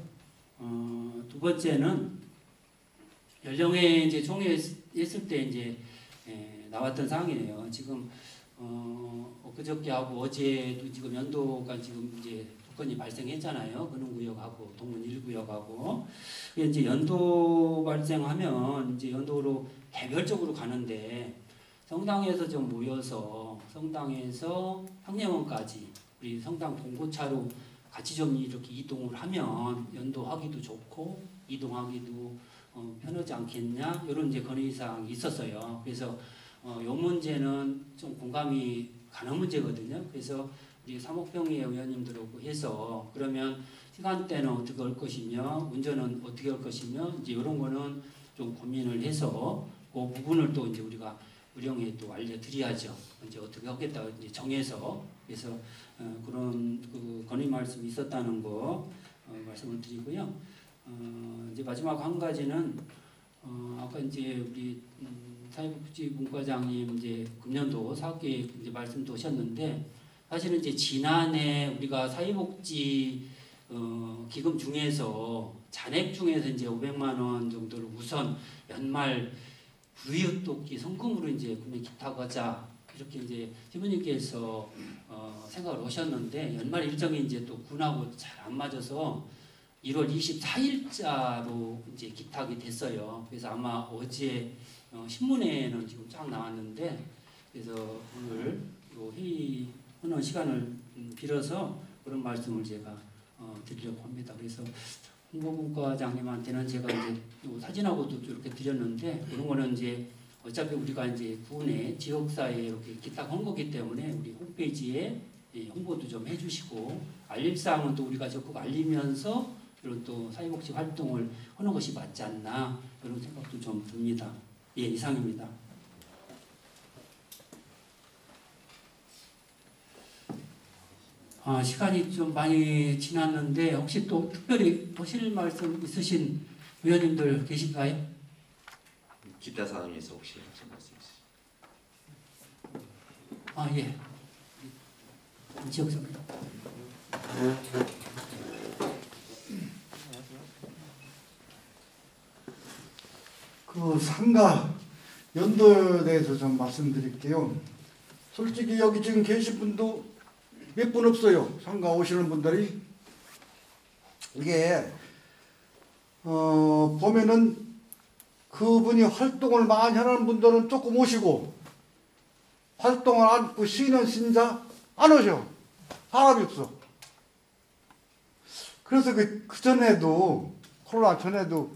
두 번째는 연령에 이제 총회했을 때 이제 나왔던 사항이네요. 지금 그저께 하고 어제도 지금 연도가 지금 이제 건이 발생했잖아요. 근흥구역하고 동문 1구역하고 이제 연도 발생하면 이제 연도로 개별적으로 가는데 성당에서 좀 모여서 성당에서 학령원까지 우리 성당 봉고차로 같이 좀 이렇게 이동을 하면 연도하기도 좋고 이동하기도 편하지 않겠냐 이런 이제 건의사항이 있었어요. 그래서 이 문제는 좀 공감이 가는 문제거든요. 그래서 우리 사목병의 의원님들하고 해서 그러면 시간대는 어떻게 할 것이며 운전은 어떻게 할 것이며 이제 이런 거는 좀 고민을 해서 그 부분을 또 이제 우리가 의령에 또 알려드려야죠. 이제 어떻게 하겠다 이제 정해서 그래서 그런 그 건의 말씀이 있었다는 거 말씀을 드리고요. 이제 마지막 한 가지는 아까 이제 우리 사회복지분과장님 이제 금년도 사업계획 이제 말씀도 하셨는데 사실은 이제 지난해 우리가 사회복지 기금 중에서 잔액 중에서 이제 500만 원 정도를 우선 연말 불이웃돕기 성금으로 이제 군에 기타하자 이렇게 이제 시부님께서 생각을 하셨는데 연말 일정이 이제 또 군하고 잘 안 맞아서 1월 24일자로 이제 기탁이 됐어요. 그래서 아마 어제 신문에는 지금 쫙 나왔는데 그래서 오늘 요 회의 하는 시간을 빌어서 그런 말씀을 제가 드리려고 합니다. 그래서 홍보분과장님한테는 제가 이제 사진하고도 이렇게 드렸는데 그런 거는 이제 어차피 우리가 이제 군의 지역사회에 이렇게 기탁한 거기 때문에 우리 홈페이지에 홍보도 좀 해주시고 알림사항은 또 우리가 적극 알리면서 이런 또 사회복지 활동을 하는 것이 맞지 않나 그런 생각도 좀 듭니다. 예, 이상입니다. 시간이 좀 많이 지났는데 혹시 또 특별히 하실 말씀 있으신 의원님들 계신가요? 기타 사항에서 혹시 하실 말씀 있으세요? 예. 지역사입니다. 그 상가 연도에 대해서 좀 말씀드릴게요. 솔직히 여기 지금 계신 분도 몇 분 없어요. 상가 오시는 분들이. 이게 보면은 그분이 활동을 많이 하는 분들은 조금 오시고 활동을 않고 쉬는 신자 안 오셔. 사람이 없어. 그래서 그 전에도 코로나 전에도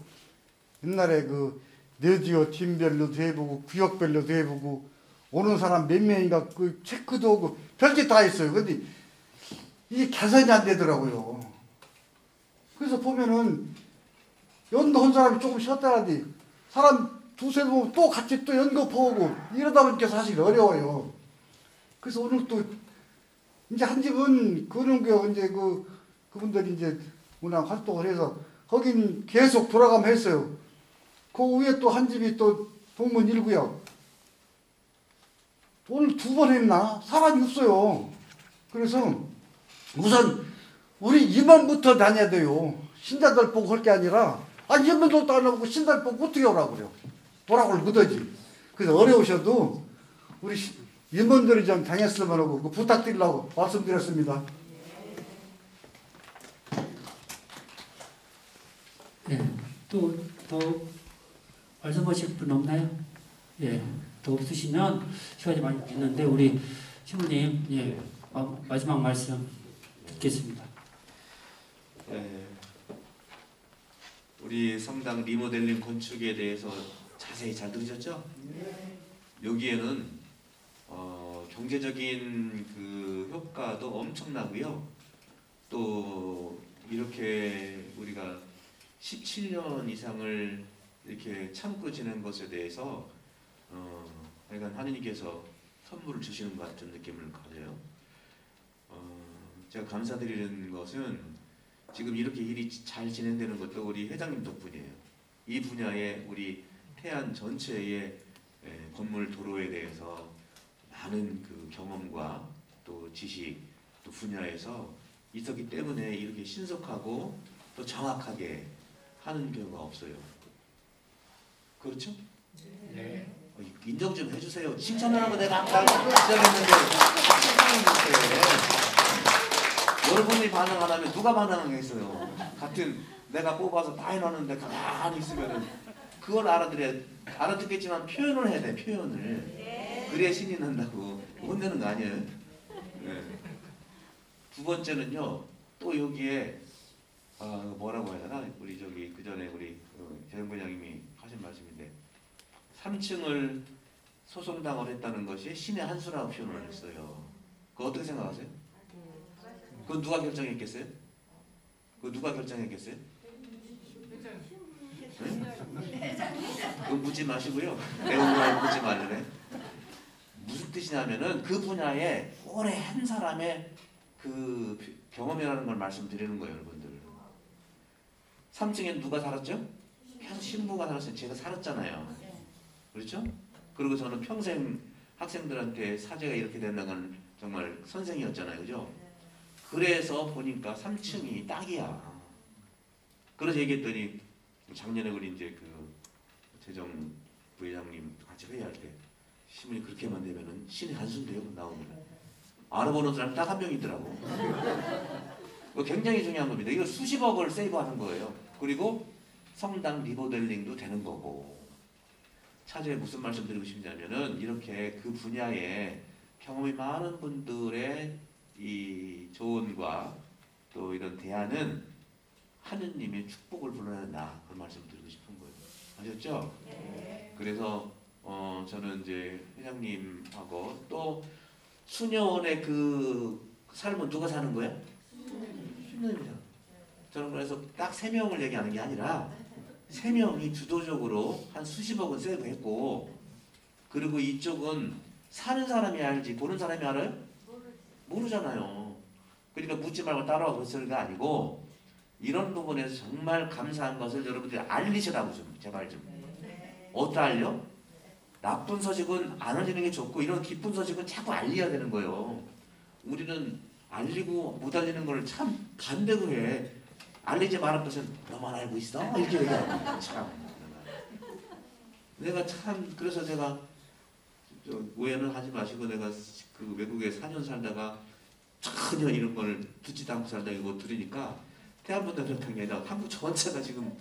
옛날에 그 레디오 팀별로도 해보고 구역별로도 해보고 오는 사람 몇 명인가 그 체크도 하고 별게 다 있어요. 근데 이게 개선이 안 되더라고요. 그래서 보면은 연도 한 사람이 조금 쉬었다라디 사람 두세 번 또 같이 또 연거포오고 이러다 보니까 사실 어려워요. 그래서 오늘 또 이제 한 집은 근흥구역 이제 그분들이 이제 문화 활동을 해서 거긴 계속 돌아가면 했어요. 그 위에 또 한 집이 또 동문 1구역. 오늘 2번 했나? 사람이 없어요. 그래서 우선 우리 임원부터 다녀야 돼요. 신자들 보고 할 게 아니라 임원들도 안 오고 신자들 보고 어떻게 오라고 그래요. 오라고 못하지. 그래서 어려우셔도 우리 임원들이 좀 다녔으면 하고 부탁드리려고 말씀드렸습니다. 네, 또 더 말씀하실 분 없나요? 예, 더 없으시면 시간이 많이 됐는데 우리 신부님, 예, 마지막 말씀 듣겠습니다. 네, 우리 성당 리모델링 건축에 대해서 자세히 잘 들으셨죠? 여기에는 경제적인 그 효과도 엄청나고요. 또 이렇게 우리가 17년 이상을 이렇게 참고 지낸 것에 대해서 약간 하느님께서 선물을 주시는 것 같은 느낌을 가져요. 제가 감사드리는 것은 지금 이렇게 일이 잘 진행되는 것도 우리 회장님 덕분이에요. 이 분야에 우리 태안 전체에 건물 도로에 대해서 많은 그 경험과 또 지식 또 분야에서 있었기 때문에 이렇게 신속하고 또 정확하게 하는 경우가 없어요. 그렇죠? 네. 인정 좀 해주세요. 칭찬을 하고 내가 아까 시작했는데 여러분이 반응 안 하면 누가 반응하겠어요? 같은 내가 뽑아서 다 해놨는데 가만히 있으면은 그걸 알아듣겠지만 표현을 해야 돼. 표현을. 그래야 신이 난다고. 혼내는 거 아니에요? 네. 두 번째는요. 또 여기에 뭐라고 해야 되나? 우리 저기 그 전에 우리 재정부장님이 하신 말씀인데 3층을 소송당을 했다는 것이 신의 한 수라고 표현을 했어요. 그거 어떻게 생각하세요? 그거 누가 결정했겠어요? 그거 누가 결정했겠어요? 네? 그거 묻지 마시고요. 내용을 묻지 말래. 무슨 뜻이냐면은 그 분야에 오래 한 사람의 그 경험이라는 걸 말씀드리는 거예요, 여러분들. 3층에 누가 살았죠? 계속 신부가 살았어요. 제가 살았잖아요. 그렇죠? 그리고 저는 평생 학생들한테 사제가 이렇게 된다는 건 정말 선생이었잖아요. 그죠? 그래서 보니까 3층이 딱이야. 그래서 얘기했더니 작년에 우리 이제 그 재정 부회장님 같이 회의할 때 신문이 그렇게만 되면은 신의 한 수인데요. 나오면 알아보는 사람 딱 한 명 있더라고. 이거 굉장히 중요한 겁니다. 이거 수십억을 세이브하는 거예요. 그리고 성당 리모델링도 되는 거고. 차제에 무슨 말씀 드리고 싶냐면은 이렇게 그 분야에 경험이 많은 분들의 이 조언과 또 이런 대안은 하느님의 축복을 불러낸다. 그런 말씀 드리고 싶은 거예요. 아셨죠? 네. 그래서 저는 이제 회장님하고 또 수녀원의 그 삶은 누가 사는 거예요? 수녀입니다. 저는 그래서 딱 3명을 얘기하는 게 아니라 3명이 주도적으로 한 수십억은 세이브했고 그리고 이쪽은 사는 사람이 알지 보는 사람이 알아요? 모르잖아요. 그러니까 묻지 말고 따라와 그 소리가 아니고 이런 부분에서 정말 감사한 것을 여러분들이 알리시라고 좀 제발 좀. 어디다 알려? 나쁜 소식은 안 알리는 게 좋고 이런 기쁜 소식은 자꾸 알려야 되는 거예요. 우리는 알리고 못 알리는 걸 참 반대로 해. 알리지 말할 것은 너만 알고 있어? 이렇게 얘기하고 참. 내가 참 그래서 제가 오해는 하지 마시고 내가 그 외국에 4년 살다가 전혀 이런 걸 듣지도 않고 살다 이거 들으니까 태안분들 같은 게 아니라 한국 전체가 지금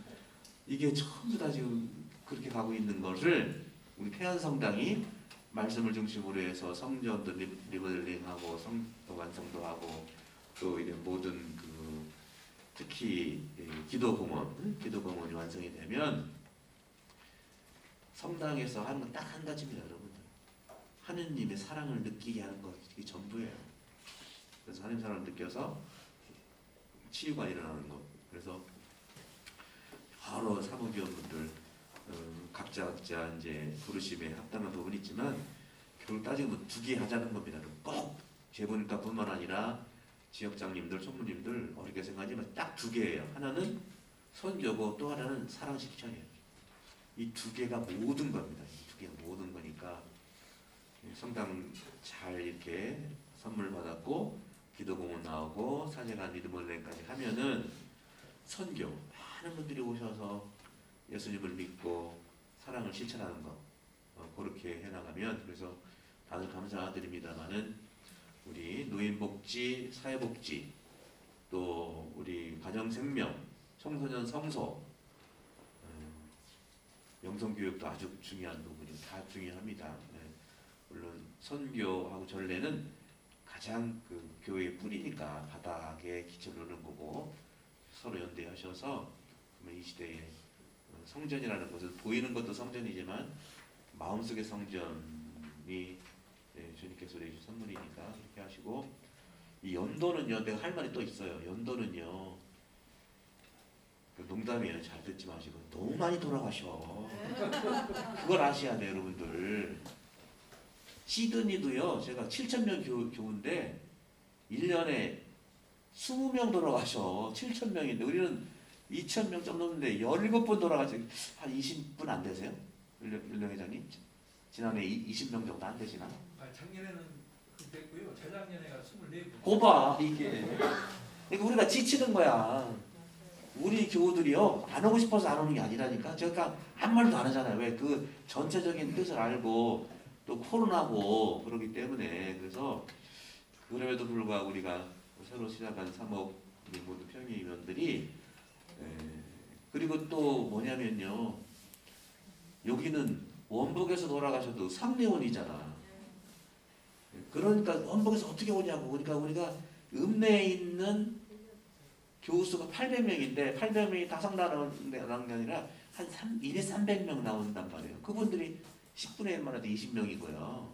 이게 전부 다 지금 그렇게 가고 있는 것을 우리 태안성당이 말씀을 중심으로 해서 성전도 리모델링하고 성도 완성도 하고 또 이런 모든 그 특히 기도공원이 완성이 되면 성당에서 하는 건 딱 한 가지입니다, 여러분들. 하느님의 사랑을 느끼게 하는 것 이게 전부예요. 그래서 하느님 사랑을 느껴서 치유가 일어나는 것. 그래서 여러 사무위원분들 각자 이제 부르심에 합당한 부분이 있지만 결국 따지면 2개 하자는 겁니다. 꼭 재분과뿐만 아니라 지역장님들, 총무님들 어렵게 생각하지만 딱 2개예요. 하나는 선교고 또 하나는 사랑 실천이에요. 이 2개가 모든 겁니다. 이 2개가 모든 거니까 성당 잘 이렇게 선물 받았고 기도공원 나오고 사제관 리모델링까지 하면은 선교 많은 분들이 오셔서 예수님을 믿고 사랑을 실천하는 것 그렇게 해나가면 그래서 다들 감사드립니다만은 우리 노인복지, 사회복지, 또 우리 가정생명, 청소년 성소, 영성교육도 아주 중요한 부분이 다 중요합니다. 네. 물론 선교하고 전례는 가장 그 교회의 뿌리니까 바닥에 기초를 놓는 거고 서로 연대하셔서 이 시대에 성전이라는 것은 보이는 것도 성전이지만 마음속의 성전이 주님께서 내주신 선물이니까 그렇게 하시고 이 연도는요 내가 할 말이 또 있어요. 연도는요 농담이에요. 잘 듣지 마시고 너무 많이 돌아가셔. 그걸 아셔야 돼요 여러분들. 시드니도요 제가 7,000명 교우인데 1년에 20명 돌아가셔. 7,000명인데 우리는 2,000명 좀 넘는데 17번 돌아가셔. 한 20분 안 되세요? 윤령 회장님? 지난해 20명 정도 안 되시나? 작년에는 됐고요. 재작년에가 24분. 고봐 이게. 그러니까 우리가 지치는 거야. 우리 교우들이요 안 오고 싶어서 안 오는 게 아니라니까. 제가 아무 말도 안 하잖아요. 왜? 그 전체적인 뜻을 알고 또 코로나고 그러기 때문에. 그래서 그럼에도 불구하고 우리가 새로 시작한 3억 우리 모두 평의위원들이 그리고 또 뭐냐면요, 여기는 원북에서 돌아가셔도 3대원이잖아. 그러니까 원북에서 어떻게 오냐고. 그러니까 우리가 읍내에 있는 교우수가 800명인데 800명이 다 성나라는 게 아니라 한 200~300명 나온단 말이에요. 그분들이 10분의 1만 해도 20명이고요.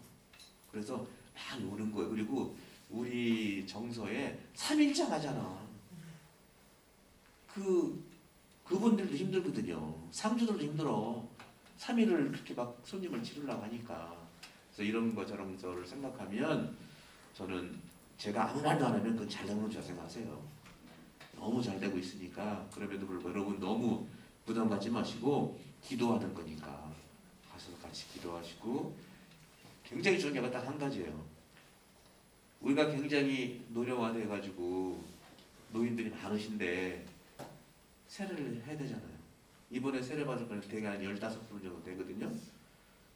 그래서 막 오는 거예요. 그리고 우리 정서에 3일장 하잖아. 그분들도 힘들거든요. 상주들도 힘들어. 3일을 그렇게 막 손님을 치르려고 하니까. 그래서 이런 거 저런 거를 생각하면 저는 제가 아무 말도 안 하면 그건 잘 되는 줄 생각하세요. 너무 잘 되고 있으니까. 그럼에도 불구하고 여러분 너무 부담 갖지 마시고 기도하는 거니까 가서 같이 기도하시고. 굉장히 중요한 게 딱 한 가지예요. 우리가 굉장히 노령화돼 가지고 노인들이 많으신데 세례를 해야 되잖아요. 이번에 세례 받을 거는 대개 한 15분 정도 되거든요.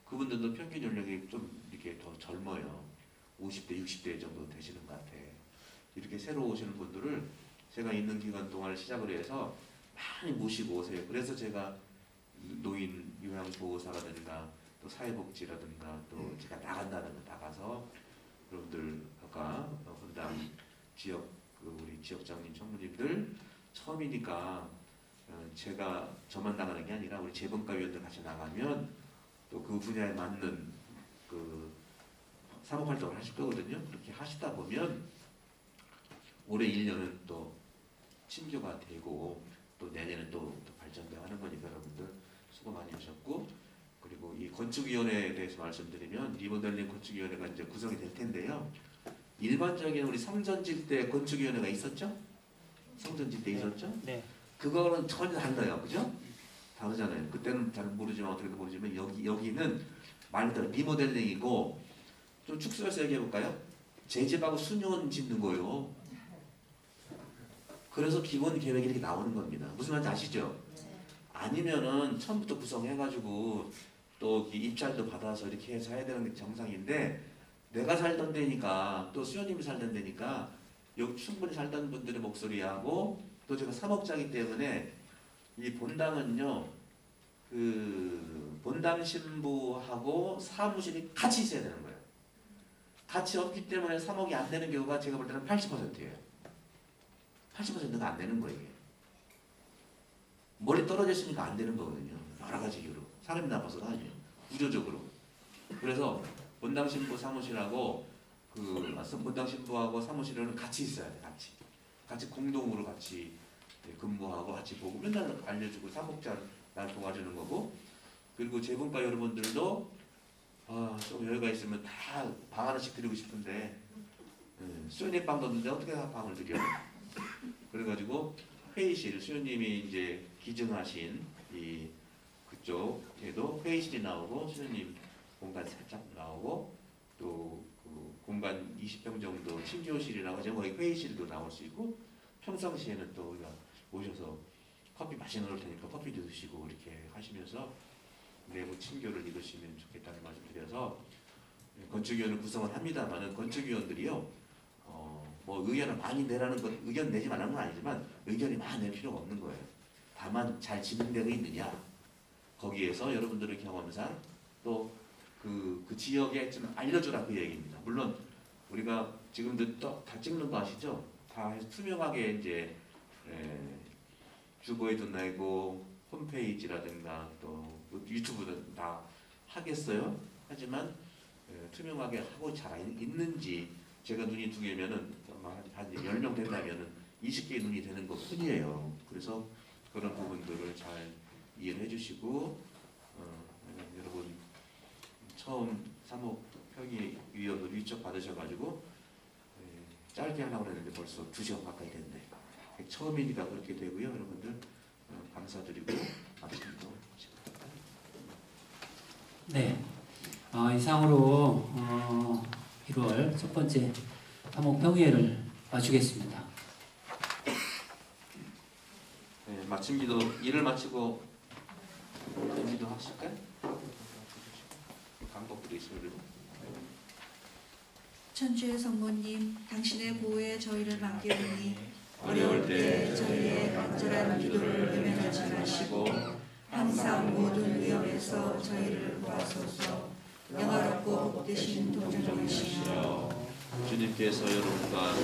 그분들도 평균 연령이 좀 이렇게 더 젊어요. 50대, 60대 정도 되시는 것 같아. 이렇게 새로 오시는 분들을 제가 있는 기간 동안 시작을 해서 많이 모시고 오세요. 그래서 제가 노인 요양보호사라든가 또 사회복지라든가 또 제가 나가서 여러분들 아까 분당 지역 우리 지역장님 청무님들 처음이니까 제가 저만 나가는 게 아니라 우리 재분과위원들 같이 나가면 또 그 분야에 맞는 그 사목활동을 하실 거거든요. 그렇게 하시다 보면 올해 1년은 또 침교가 되고 또 내년은 또 발전되어 하는 거니까 여러분들 수고 많이 하셨고. 그리고 이 건축위원회에 대해서 말씀드리면 리모델링 건축위원회가 이제 구성이 될 텐데요. 일반적인 우리 성전질 때 건축위원회가 있었죠? 성전질 때 있었죠? 네. 그거는 전혀 달라요. 그죠? 다르잖아요. 그때는 잘 모르지만 어떻게든 모르지만 여기는 말 그대로 리모델링이고 좀 축소해서 얘기해볼까요? 재집하고 수년 짓는 거예요. 그래서 기본 계획이 이렇게 나오는 겁니다. 무슨 말인지 아시죠? 아니면은 처음부터 구성해가지고 또 입찰도 받아서 이렇게 해서 해야 되는 게 정상인데 내가 살던 데니까 또 수연님이 살던 데니까 여기 충분히 살던 분들의 목소리하고 또 제가 3억자이기 때문에 이 본당은요 그 본당 신부하고 사무실이 같이 있어야 되는 거예요. 같이 없기 때문에 3억이 안 되는 경우가 제가 볼 때는 80%예요. 80%가 안 되는 거예요. 이게. 멀리 떨어져 있으니까 안 되는 거거든요. 여러 가지 이유로. 사람이 나빠서가 아니에요. 구조적으로. 그래서 본당 신부 사무실하고 본당 신부하고 사무실은 같이 있어야 돼. 같이 공동으로 같이 근무하고 같이 보고 맨날 알려주고 사목자 날 도와주는 거고. 그리고 재분과 여러분들도 좀 여유가 있으면 다 방 하나씩 드리고 싶은데 수연님 방도 없는데 어떻게 방을 드려? 그래가지고 회의실 수연님이 이제 기증하신 이 그쪽에도 회의실이 나오고 수연님 공간 살짝 나오고 또 그 공간 20평 정도 침교실이라고 하죠. 거기 회의실도 나올 수 있고 평상시에는 또 우리가 오셔서 커피 마시는 걸 테니까 커피도 드시고 이렇게 하시면서 내부 침교를 이루시면 좋겠다는 말씀 드려서 건축위원을 구성을 합니다만은 건축위원들이요 뭐 의견을 많이 내라는 건 의견 내지 말라는 건 아니지만 의견이 많이 낼 필요가 없는 거예요. 다만 잘 진행되고 있느냐 거기에서 여러분들의 경험상 또 그 지역에 좀 알려주라 그 얘기입니다. 물론 우리가 지금도 다 찍는 거 아시죠? 다 투명하게 이제 주보에도 내고 홈페이지라든가 또 유튜브도 다 하겠어요. 하지만 투명하게 하고 잘 있는지 제가 눈이 2개면은 한 10명 된다면은 20개의 눈이 되는 것 뿐이에요. 그래서 그런 부분들을 잘 이해를 해주시고 여러분 처음 3억 평의위원으로 위촉 받으셔가지고 짧게 하려고 했는데 벌써 2시간 가까이 됐네. 처음이니까 그렇게 되고요. 여러분들 감사드리고 앞으로도 네. 이상으로 1월 첫 번째 사목평의회를 마치겠습니다. 네, 마침 기도 일을 마치고 기도 하실까요? 방법도 있습니다. 천주의 성모님, 당신의 보호에 저희를 맡기오니 어려울 때 저희의 간절한 기도를 외면하지 마시고 항상 모든 위험에서 저희를 구하소서. 영화롭고 복되신 동정이시여, 주님께서 여러분과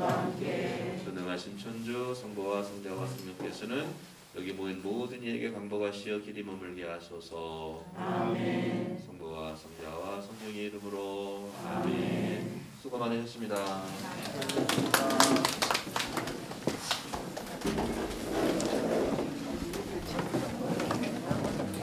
함께 전능하신 천주 성부와 성자와 성령께서는 여기 모인 모든 이에게 강복하시어 길이 머물게 하소서. 아멘. 성부와 성자와 성령의 이름으로 아멘. 수고 많으셨습니다.